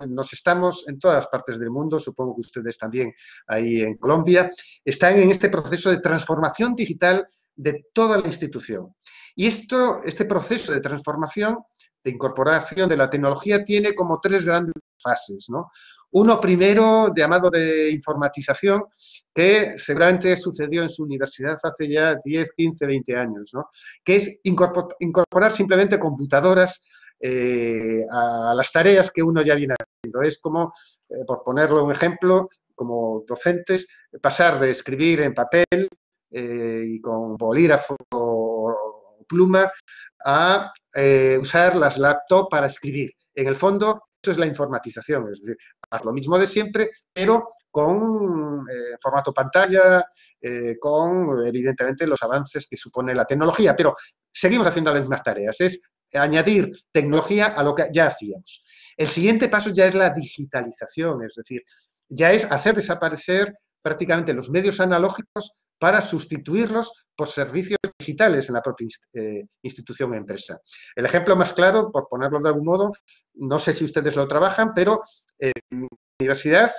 nos estamos en todas partes del mundo, supongo que ustedes también ahí en Colombia, están en este proceso de transformación digital de toda la institución. Y este proceso de transformación, de incorporación de la tecnología, tiene como tres grandes fases, ¿no? Uno primero, llamado de informatización, que seguramente sucedió en su universidad hace ya 10, 15, 20 años, ¿no? Que es incorporar simplemente computadoras a las tareas que uno ya viene haciendo. Es como, por ponerlo un ejemplo, como docentes, pasar de escribir en papel y con bolígrafo o pluma a usar las laptops para escribir. En el fondo, eso es la informatización, es decir, haz lo mismo de siempre, pero con formato pantalla, con evidentemente los avances que supone la tecnología, pero seguimos haciendo las mismas tareas, es añadir tecnología a lo que ya hacíamos. El siguiente paso ya es la digitalización, es decir, ya es hacer desaparecer prácticamente los medios analógicos para sustituirlos por servicios digitales en la propia institución o empresa. El ejemplo más claro, por ponerlo de algún modo, no sé si ustedes lo trabajan, pero en la universidad,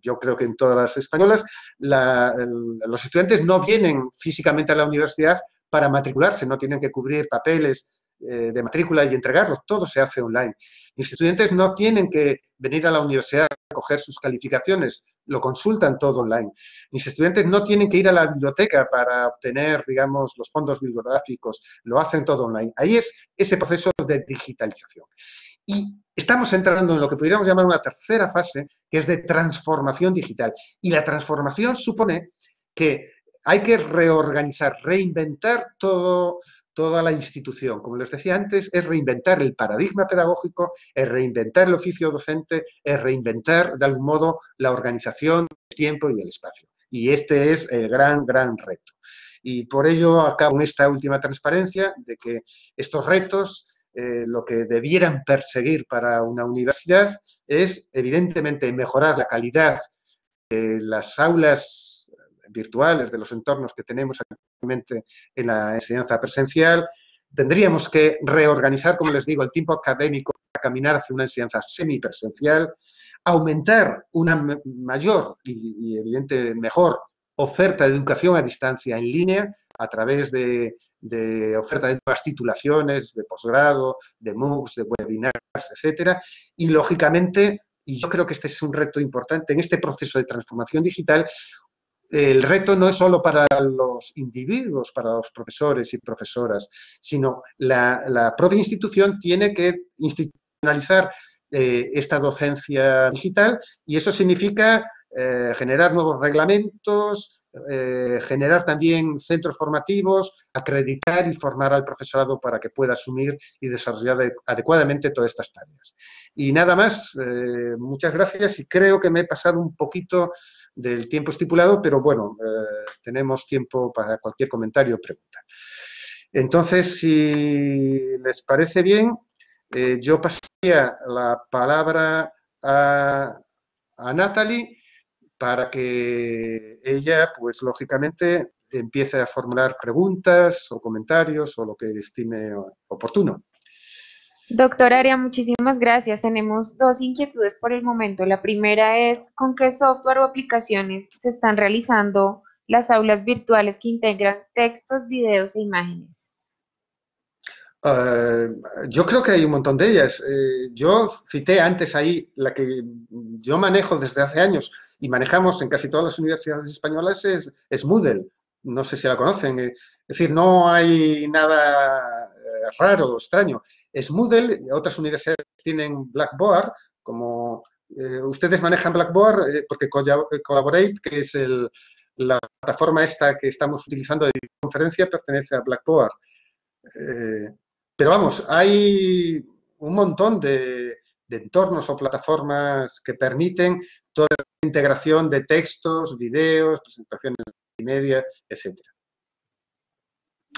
yo creo que en todas las españolas, los estudiantes no vienen físicamente a la universidad para matricularse, no tienen que cubrir papeles de matrícula y entregarlos, todo se hace online. Mis estudiantes no tienen que venir a la universidad a coger sus calificaciones, lo consultan todo online. Mis estudiantes no tienen que ir a la biblioteca para obtener, digamos, los fondos bibliográficos, lo hacen todo online. Ahí es ese proceso de digitalización. Y estamos entrando en lo que podríamos llamar una tercera fase, que es de transformación digital. Y la transformación supone que hay que reorganizar, reinventar toda la institución. Como les decía antes, es reinventar el paradigma pedagógico, es reinventar el oficio docente, es reinventar, de algún modo, la organización del tiempo y el espacio. Y este es el gran, gran reto. Y por ello acabo en esta última transparencia de que estos retos, lo que debieran perseguir para una universidad es, evidentemente, mejorar la calidad de las aulas virtuales, de los entornos que tenemos actualmente en la enseñanza presencial. Tendríamos que reorganizar, como les digo, el tiempo académico para caminar hacia una enseñanza semipresencial, aumentar una mayor y evidente mejor oferta de educación a distancia en línea a través de oferta de nuevas titulaciones, de posgrado, de MOOCs, de webinars, etcétera. Y, lógicamente, y yo creo que este es un reto importante en este proceso de transformación digital, el reto no es solo para los individuos, para los profesores y profesoras, sino la propia institución tiene que institucionalizar esta docencia digital y eso significa generar nuevos reglamentos, generar también centros formativos, acreditar y formar al profesorado para que pueda asumir y desarrollar adecuadamente todas estas tareas. Y nada más, muchas gracias y creo que me he pasado un poquito del tiempo estipulado, pero bueno, tenemos tiempo para cualquier comentario o pregunta. Entonces, si les parece bien, yo pasaría la palabra a Natalie para que ella, pues lógicamente, empiece a formular preguntas o comentarios o lo que estime oportuno. Doctor Aria, muchísimas gracias. Tenemos dos inquietudes por el momento. La primera es, ¿con qué software o aplicaciones se están realizando las aulas virtuales que integran textos, videos e imágenes? Yo creo que hay un montón de ellas. Yo cité antes ahí la que yo manejo desde hace años y manejamos en casi todas las universidades españolas es Moodle. No sé si la conocen. Es decir, no hay nada raro o extraño. Es Moodle, otras universidades tienen Blackboard, como ustedes manejan Blackboard porque Collaborate, que es la plataforma esta que estamos utilizando de conferencia, pertenece a Blackboard. Pero vamos, hay un montón de entornos o plataformas que permiten toda la integración de textos, videos, presentaciones multimedia, etcétera.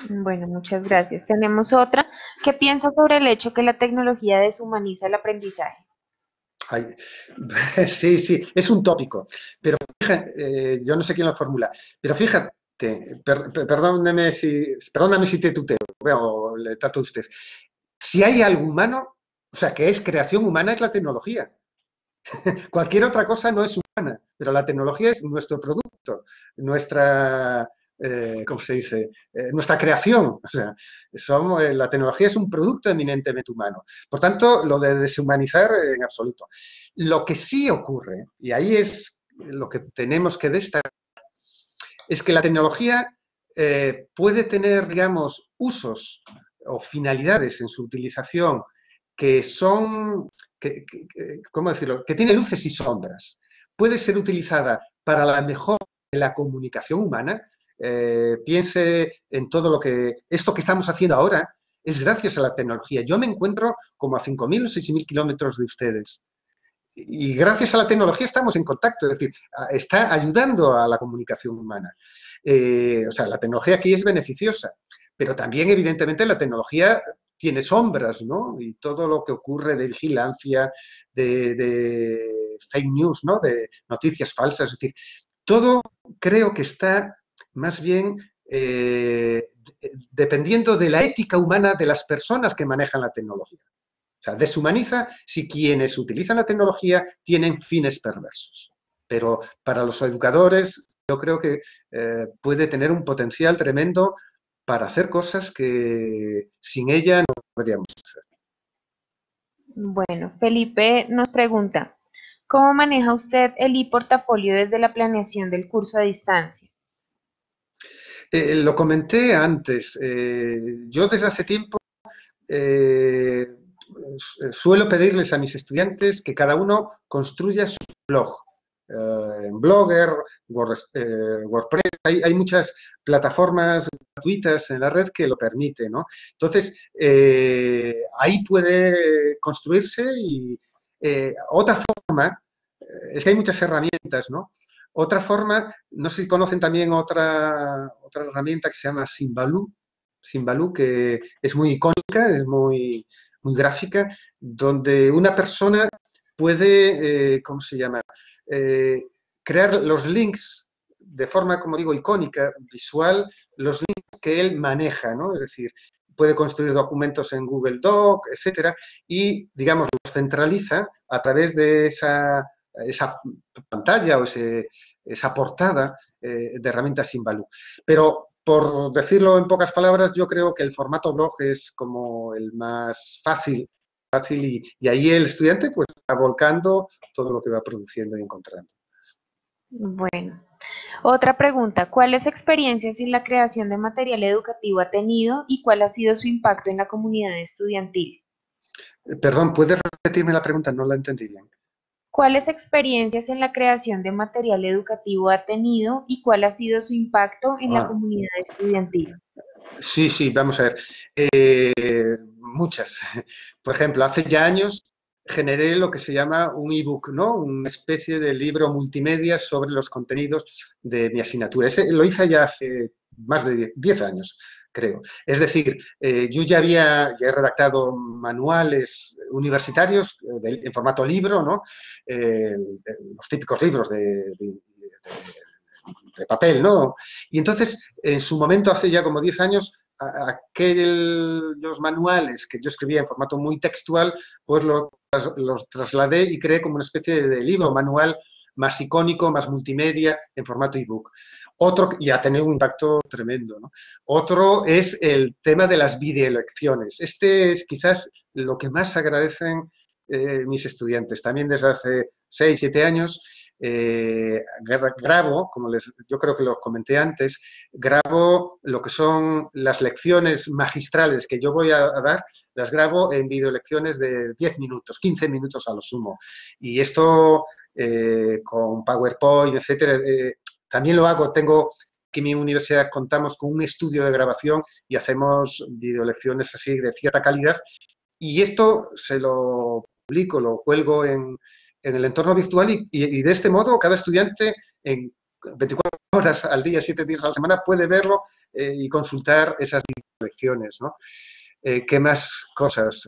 Bueno, muchas gracias. Tenemos otra. ¿Qué piensa sobre el hecho que la tecnología deshumaniza el aprendizaje? Ay, sí, sí, es un tópico, pero fíjate, yo no sé quién lo formula, pero fíjate, perdóname si te tuteo, o le trato a usted. Si hay algo humano, o sea, que es creación humana, es la tecnología. Cualquier otra cosa no es humana, pero la tecnología es nuestro producto, nuestra, ¿cómo se dice? Nuestra creación. O sea, la tecnología es un producto eminentemente humano. Por tanto, lo de deshumanizar en absoluto. Lo que sí ocurre, y ahí es lo que tenemos que destacar, es que la tecnología puede tener, digamos, usos o finalidades en su utilización que son, ¿cómo decirlo?, que tiene luces y sombras. Puede ser utilizada para la mejora de la comunicación humana. Piense en todo lo que, esto que estamos haciendo ahora es gracias a la tecnología. Yo me encuentro como a 5.000 o 6.000 kilómetros de ustedes. Y gracias a la tecnología estamos en contacto, es decir, está ayudando a la comunicación humana. O sea, la tecnología aquí es beneficiosa, pero también, evidentemente, la tecnología tiene sombras, ¿no? Y todo lo que ocurre de vigilancia, de fake news, ¿no? De noticias falsas, es decir, todo creo que está más bien dependiendo de la ética humana de las personas que manejan la tecnología. O sea, deshumaniza si quienes utilizan la tecnología tienen fines perversos. Pero para los educadores yo creo que puede tener un potencial tremendo para hacer cosas que sin ella no podríamos hacer. Bueno, Felipe nos pregunta, ¿cómo maneja usted el e-portafolio desde la planeación del curso a distancia? Lo comenté antes. Yo desde hace tiempo eh, suelo pedirles a mis estudiantes que cada uno construya su blog. En Blogger, WordPress, hay muchas plataformas gratuitas en la red que lo permiten, ¿no? Entonces, ahí puede construirse y otra forma, es que hay muchas herramientas, ¿no? Otra forma, no sé si conocen también otra herramienta que se llama Simbaloo, que es muy icónica, es muy gráfica, donde una persona puede, ¿cómo se llama? Eh, Crear los links de forma, como digo, icónica, visual, los links que él maneja, ¿no? Es decir, puede construir documentos en Google Doc, etcétera, y, digamos, los centraliza a través de esa pantalla o esa portada de herramientas Simbaloo. Pero, por decirlo en pocas palabras, yo creo que el formato blog es como el más fácil y ahí el estudiante pues va volcando todo lo que va produciendo y encontrando. Bueno, otra pregunta, ¿cuáles experiencias en la creación de material educativo ha tenido y cuál ha sido su impacto en la comunidad estudiantil? Perdón, ¿puedes repetirme la pregunta? No la entendí bien. ¿Cuáles experiencias en la creación de material educativo ha tenido y cuál ha sido su impacto en la Ah, comunidad estudiantil? sí, sí, vamos a ver. Muchas. Por ejemplo, hace ya años generé lo que se llama un ebook, ¿no? Una especie de libro multimedia sobre los contenidos de mi asignatura. Ese lo hice ya hace más de 10 años, creo. Es decir, yo ya he redactado manuales universitarios en formato libro, ¿no? Los típicos libros de papel, ¿no? Y entonces, en su momento, hace ya como 10 años, aquellos manuales que yo escribía en formato muy textual, pues los trasladé y creé como una especie de libro manual más icónico, más multimedia, en formato ebook. Otro, y ha tenido un impacto tremendo, ¿no? Otro es el tema de las videolecciones. Este es quizás lo que más agradecen mis estudiantes. También desde hace 6, 7 años grabo, yo creo que lo comenté antes, grabo lo que son las lecciones magistrales que yo voy a dar, las grabo en videolecciones de 10 minutos, 15 minutos a lo sumo. Y esto con PowerPoint, etcétera, también lo hago. Tengo que en mi universidad contamos con un estudio de grabación y hacemos videolecciones así de cierta calidad. Y esto se lo publico, lo cuelgo en el entorno virtual y de este modo cada estudiante en 24 horas al día, 7 días a la semana puede verlo y consultar esas lecciones, ¿no? ¿Qué más cosas?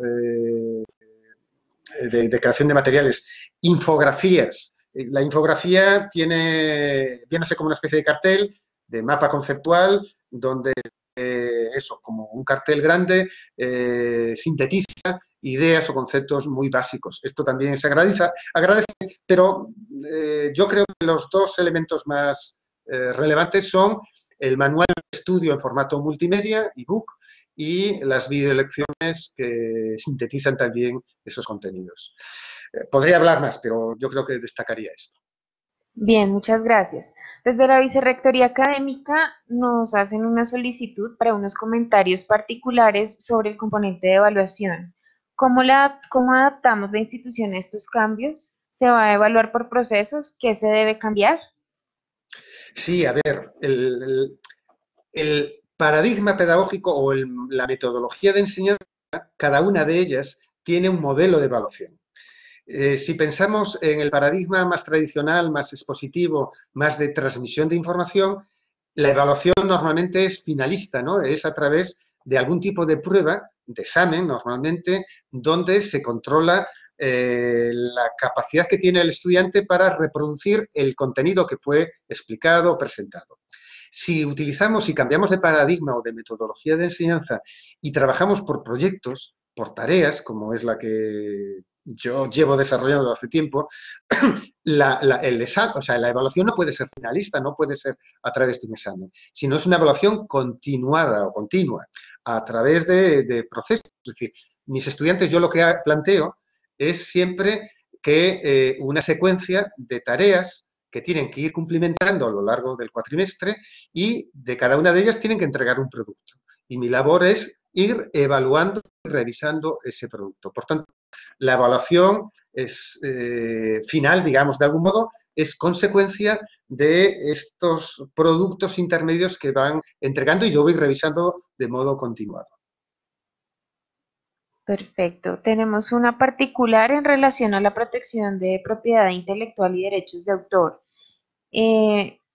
De creación de materiales. Infografías. La infografía viene a ser como una especie de cartel, de mapa conceptual, donde es eso, como un cartel grande, sintetiza ideas o conceptos muy básicos. Esto también se agradece, pero yo creo que los dos elementos más relevantes son el manual de estudio en formato multimedia, ebook, y las videolecciones que sintetizan también esos contenidos. Podría hablar más, pero yo creo que destacaría esto. Bien, muchas gracias. Desde la Vicerrectoría Académica nos hacen una solicitud para unos comentarios particulares sobre el componente de evaluación. ¿Cómo adaptamos la institución a estos cambios? ¿Se va a evaluar por procesos? ¿Qué se debe cambiar? Sí, a ver, el paradigma pedagógico o la metodología de enseñanza, cada una de ellas tiene un modelo de evaluación. Si pensamos en el paradigma más tradicional, más expositivo, más de transmisión de información, la evaluación normalmente es finalista, ¿no? Es a través de algún tipo de prueba, de examen normalmente, donde se controla la capacidad que tiene el estudiante para reproducir el contenido que fue explicado o presentado. Si utilizamos y cambiamos de paradigma o de metodología de enseñanza y trabajamos por proyectos, por tareas, como es la que yo llevo desarrollando hace tiempo, la evaluación no puede ser finalista, no puede ser a través de un examen, sino es una evaluación continuada o continua a través de procesos. Es decir, mis estudiantes, yo lo que planteo es siempre que una secuencia de tareas que tienen que ir cumplimentando a lo largo del cuatrimestre y de cada una de ellas tienen que entregar un producto. Y mi labor es ir evaluando y revisando ese producto. Por tanto, la evaluación es final, digamos, de algún modo, es consecuencia de estos productos intermedios que van entregando y yo voy revisando de modo continuado. Perfecto. Tenemos una particular en relación a la protección de propiedad intelectual y derechos de autor.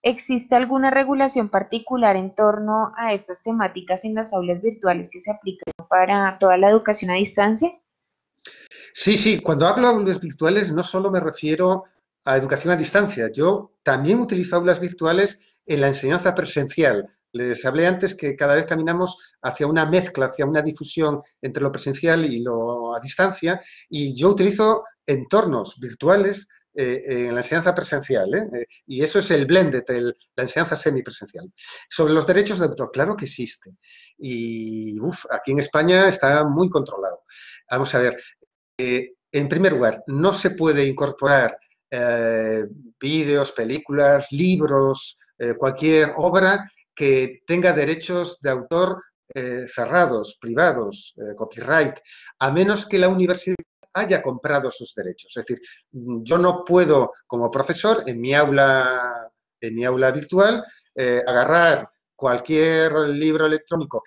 ¿Existe alguna regulación particular en torno a estas temáticas en las aulas virtuales que se aplican para toda la educación a distancia? Sí, sí, cuando hablo de aulas virtuales no solo me refiero a educación a distancia, yo también utilizo aulas virtuales en la enseñanza presencial. Les hablé antes que cada vez caminamos hacia una mezcla, hacia una difusión entre lo presencial y lo a distancia, y yo utilizo entornos virtuales en la enseñanza presencial, y eso es el blended, la enseñanza semipresencial. Sobre los derechos de autor, claro que existe, y aquí en España está muy controlado. Vamos a ver, en primer lugar, no se puede incorporar eh, vídeos, películas, libros, cualquier obra que tenga derechos de autor cerrados, privados, copyright, a menos que la universidad haya comprado sus derechos. Es decir, yo no puedo, como profesor, en mi aula virtual, agarrar cualquier libro electrónico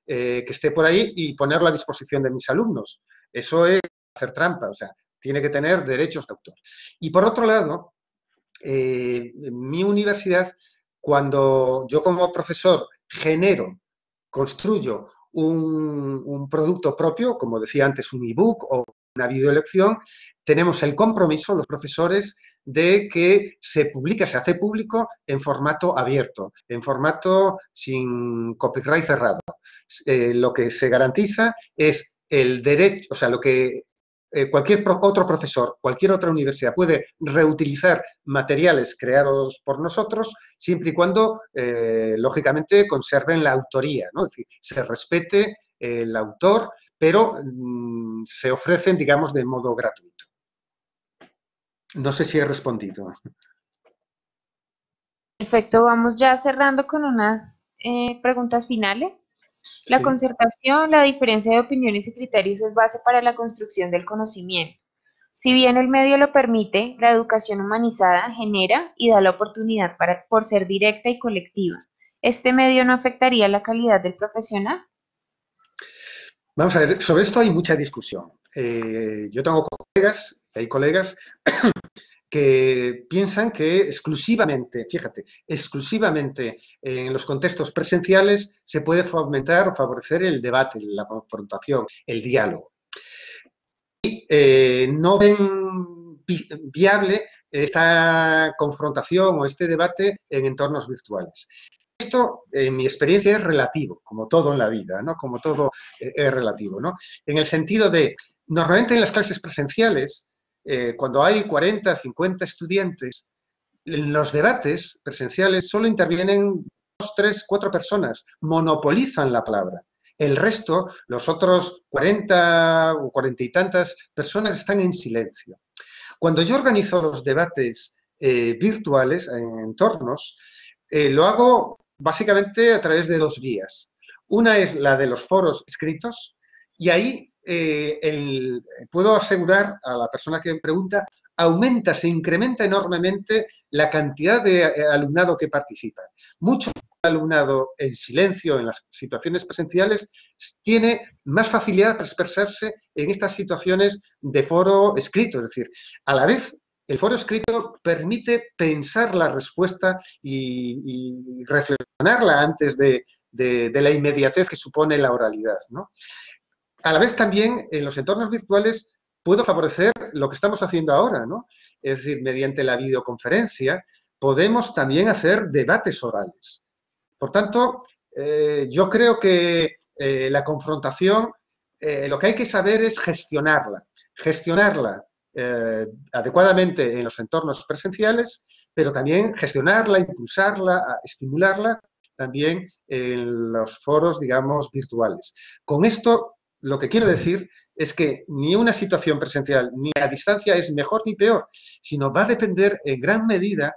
que esté por ahí y ponerlo a disposición de mis alumnos. Eso es hacer trampa, o sea, tiene que tener derechos de autor. Y por otro lado, en mi universidad, cuando yo como profesor genero, construyo un producto propio, como decía antes, un ebook o una videolección, tenemos el compromiso, los profesores, de que se publica, se hace público en formato abierto, en formato sin copyright cerrado. Lo que se garantiza es el derecho, o sea, lo que cualquier otro profesor, cualquier otra universidad puede reutilizar materiales creados por nosotros siempre y cuando, lógicamente, conserven la autoría, ¿no? Es decir, se respete el autor, pero se ofrecen, digamos, de modo gratuito. No sé si he respondido. Perfecto, vamos ya cerrando con unas preguntas finales. La Sí. concertación, la diferencia de opiniones y criterios es base para la construcción del conocimiento. Si bien el medio lo permite, la educación humanizada genera y da la oportunidad por ser directa y colectiva. ¿Este medio no afectaría la calidad del profesional? Vamos a ver, sobre esto hay mucha discusión. Yo tengo colegas, hay colegas que piensan que exclusivamente, fíjate, exclusivamente en los contextos presenciales se puede fomentar o favorecer el debate, la confrontación, el diálogo. Y no ven viable esta confrontación o este debate en entornos virtuales. esto, en mi experiencia, es relativo, como todo en la vida, ¿no? Como todo es relativo, ¿no? En el sentido de, normalmente en las clases presenciales, cuando hay 40, 50 estudiantes, en los debates presenciales solo intervienen 2, 3, 4 personas, monopolizan la palabra. El resto, los otros 40 o 40 y tantas personas están en silencio. Cuando yo organizo los debates virtuales en entornos, lo hago básicamente a través de dos vías. Una es la de los foros escritos y ahí puedo asegurar a la persona que me pregunta, aumenta, se incrementa enormemente la cantidad de alumnado que participa. Mucho alumnado en silencio en las situaciones presenciales tiene más facilidad para expresarse en estas situaciones de foro escrito, es decir, a la vez el foro escrito permite pensar la respuesta y reflexionarla antes de la inmediatez que supone la oralidad, ¿no? A la vez también en los entornos virtuales puedo favorecer lo que estamos haciendo ahora, ¿no? Es decir, mediante la videoconferencia podemos también hacer debates orales. Por tanto, yo creo que la confrontación, lo que hay que saber es gestionarla adecuadamente en los entornos presenciales, pero también gestionarla, impulsarla, estimularla también en los foros, digamos, virtuales. Con esto, lo que quiero decir es que ni una situación presencial ni a distancia es mejor ni peor, sino va a depender en gran medida,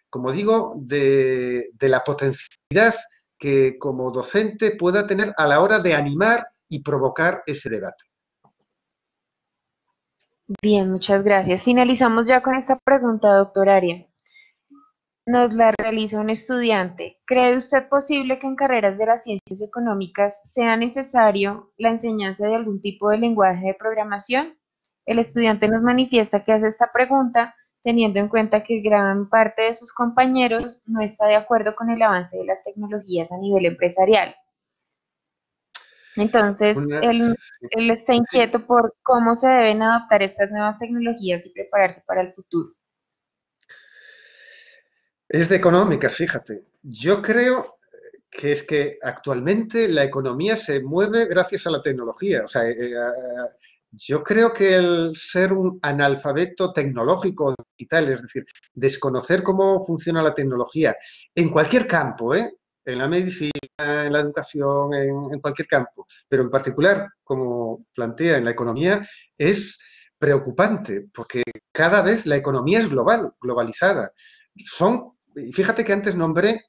como digo, de la potencialidad que como docente pueda tener a la hora de animar y provocar ese debate. Bien, muchas gracias. Finalizamos ya con esta pregunta, doctor Aria. Nos la realiza un estudiante. ¿Cree usted posible que en carreras de las ciencias económicas sea necesario la enseñanza de algún tipo de lenguaje de programación? El estudiante nos manifiesta que hace esta pregunta teniendo en cuenta que gran parte de sus compañeros no está de acuerdo con el avance de las tecnologías a nivel empresarial. Entonces, él está inquieto por cómo se deben adoptar estas nuevas tecnologías y prepararse para el futuro. Es de económicas, fíjate. Yo creo que es que actualmente la economía se mueve gracias a la tecnología. O sea, yo creo que el ser un analfabeto tecnológico digital, es decir, desconocer cómo funciona la tecnología en cualquier campo, en la medicina, en la educación, en cualquier campo, pero en particular, como plantea en la economía, es preocupante, porque cada vez la economía es globalizada. Fíjate que antes nombré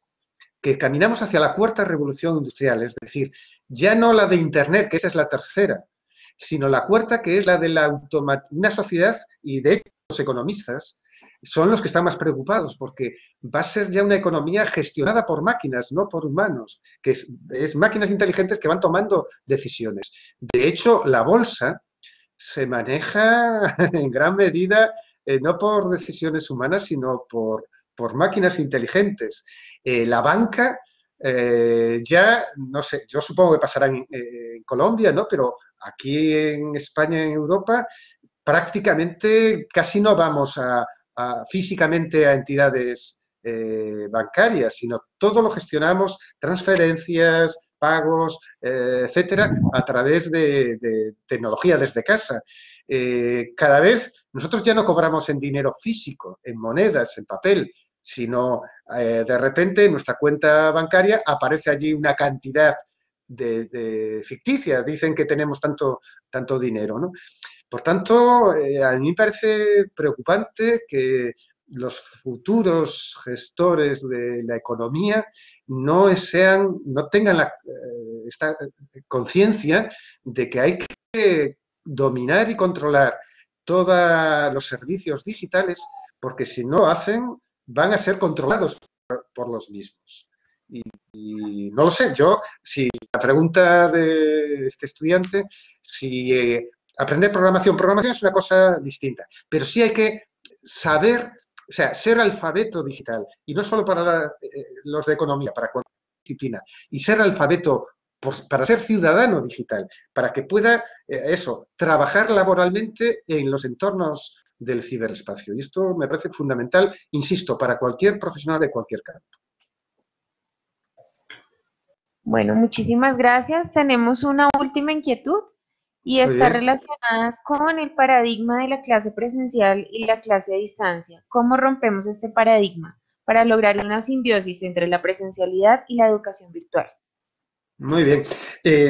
que caminamos hacia la cuarta revolución industrial, es decir, ya no la de Internet, que esa es la tercera, sino la cuarta, que es la de una sociedad, y de hecho los economistas son los que están más preocupados, porque va a ser ya una economía gestionada por máquinas, no por humanos, que es máquinas inteligentes que van tomando decisiones. De hecho, la bolsa se maneja en gran medida no por decisiones humanas, sino por máquinas inteligentes. La banca ya, no sé, yo supongo que pasará en Colombia, ¿no? Pero aquí en España, en Europa, prácticamente casi no vamos físicamente a entidades bancarias, sino todo lo gestionamos, transferencias, pagos, etcétera, a través de tecnología desde casa. Cada vez nosotros ya no cobramos en dinero físico, en monedas, en papel, sino de repente en nuestra cuenta bancaria aparece allí una cantidad ficticia, dicen que tenemos tanto dinero, ¿no? Por tanto, a mí me parece preocupante que los futuros gestores de la economía no tengan esta conciencia de que hay que dominar y controlar todos los servicios digitales, porque si no lo hacen, van a ser controlados por los mismos. Y no lo sé, si la pregunta de este estudiante, si aprender programación es una cosa distinta, pero sí hay que saber, o sea, ser alfabeto digital, y no solo para los de economía, para cualquier disciplina, y ser alfabeto para ser ciudadano digital, para que pueda, trabajar laboralmente en los entornos del ciberespacio. Y esto me parece fundamental, insisto, para cualquier profesional de cualquier campo. Bueno, muchísimas gracias. Tenemos una última inquietud y Muy está bien. relacionada con el paradigma de la clase presencial y la clase a distancia. ¿Cómo rompemos este paradigma para lograr una simbiosis entre la presencialidad y la educación virtual? Muy bien.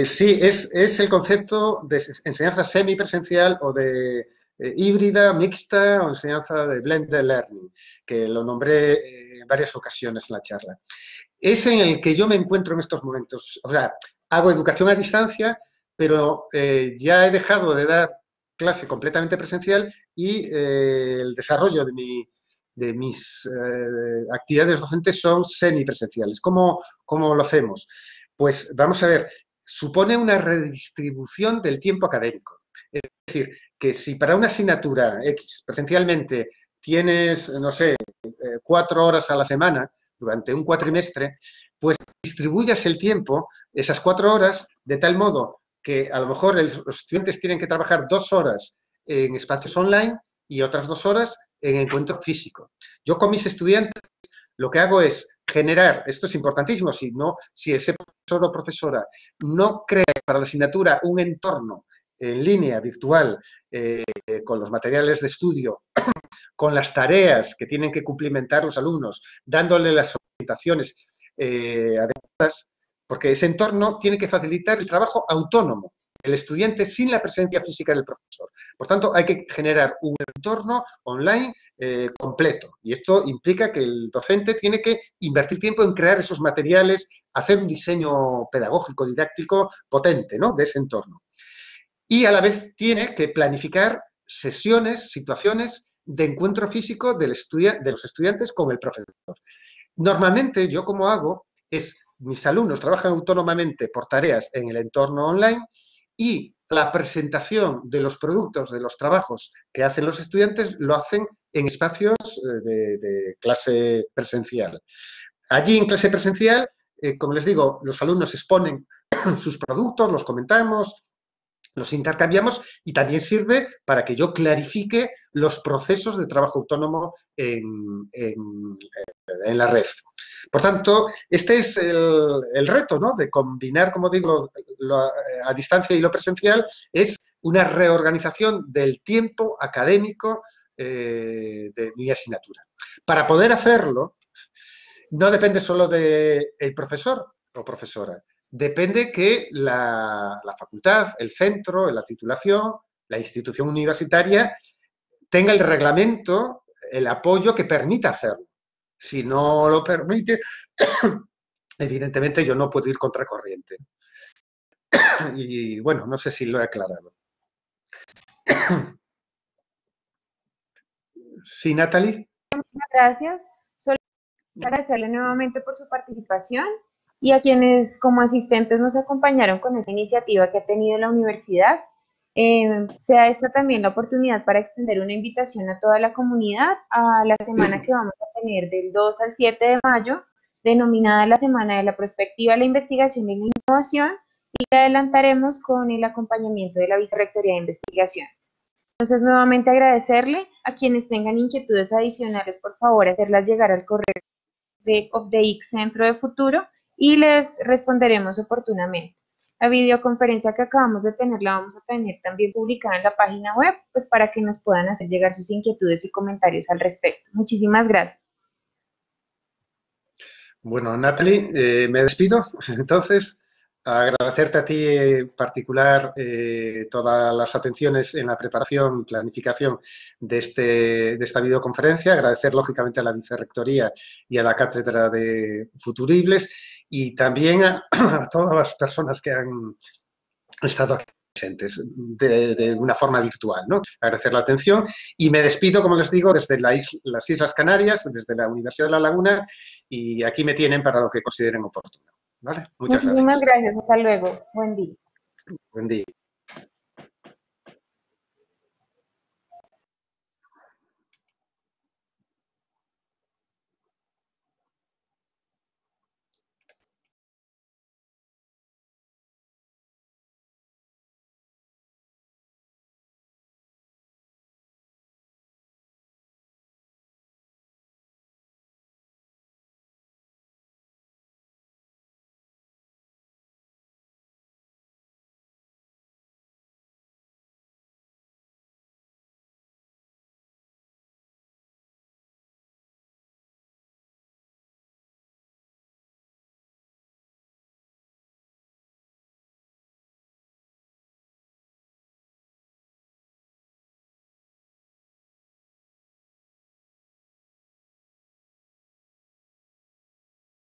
Sí, es el concepto de enseñanza semipresencial o de híbrida, mixta o enseñanza de blended learning, que lo nombré en varias ocasiones en la charla. Es en el que yo me encuentro en estos momentos. O sea, hago educación a distancia, pero ya he dejado de dar clase completamente presencial y el desarrollo de mis actividades docentes son semipresenciales. ¿Cómo lo hacemos? Pues vamos a ver, supone una redistribución del tiempo académico. Es decir, que si para una asignatura X presencialmente tienes, no sé, 4 horas a la semana durante un cuatrimestre, pues distribuyas el tiempo, esas 4 horas, de tal modo que a lo mejor los estudiantes tienen que trabajar 2 horas en espacios online y otras 2 horas en encuentro físico. Yo con mis estudiantes lo que hago es generar, esto es importantísimo, si ese profesor o profesora no crea para la asignatura un entorno en línea virtual con los materiales de estudio, con las tareas que tienen que cumplimentar los alumnos, dándole las orientaciones adecuadas, porque ese entorno tiene que facilitar el trabajo autónomo del estudiante sin la presencia física del profesor. Por tanto, hay que generar un entorno online completo. Y esto implica que el docente tiene que invertir tiempo en crear esos materiales, hacer un diseño pedagógico, didáctico potente, ¿no?, de ese entorno. Y a la vez tiene que planificar sesiones, situaciones de encuentro físico de los estudiantes con el profesor. Normalmente, yo como hago es, mis alumnos trabajan autónomamente por tareas en el entorno online y la presentación de los productos, de los trabajos que hacen los estudiantes, lo hacen en espacios de clase presencial. Allí en clase presencial, como les digo, los alumnos exponen sus productos, los comentamos, los intercambiamos y también sirve para que yo clarifique los procesos de trabajo autónomo en la red. Por tanto, este es el reto, ¿no?, de combinar, como digo, a distancia y lo presencial, es una reorganización del tiempo académico de mi asignatura. Para poder hacerlo, no depende solo del profesor o profesora, depende que la facultad, el centro, la titulación, la institución universitaria tenga el reglamento, el apoyo que permita hacerlo. Si no lo permite, evidentemente yo no puedo ir contracorriente. Y bueno, no sé si lo he aclarado. ¿Sí, Natalie? Muchas gracias. Solo agradecerle nuevamente por su participación y a quienes como asistentes nos acompañaron con esta iniciativa que ha tenido la universidad. Sea esta también la oportunidad para extender una invitación a toda la comunidad a la semana que vamos a tener del 2 al 7 de mayo, denominada la Semana de la Prospectiva, la Investigación y la Innovación, y que adelantaremos con el acompañamiento de la Vicerrectoría de Investigación. Entonces, nuevamente agradecerle a quienes tengan inquietudes adicionales, por favor, hacerlas llegar al correo de OFDEIC Centro de Futuro y les responderemos oportunamente. La videoconferencia que acabamos de tener la vamos a tener también publicada en la página web, pues para que nos puedan hacer llegar sus inquietudes y comentarios al respecto. Muchísimas gracias. Bueno, Natalie, me despido. Entonces, agradecerte a ti en particular todas las atenciones en la preparación y planificación de esta videoconferencia. Agradecer, lógicamente, a la Vicerrectoría y a la Cátedra de Futuribles y también a todas las personas que han estado aquí presentes de una forma virtual, ¿no? Agradecer la atención y me despido, como les digo, desde las Islas Canarias, desde la Universidad de La Laguna y aquí me tienen para lo que consideren oportuno. ¿Vale? Muchas Muchísimas gracias. gracias. Hasta luego. Buen día. Buen día.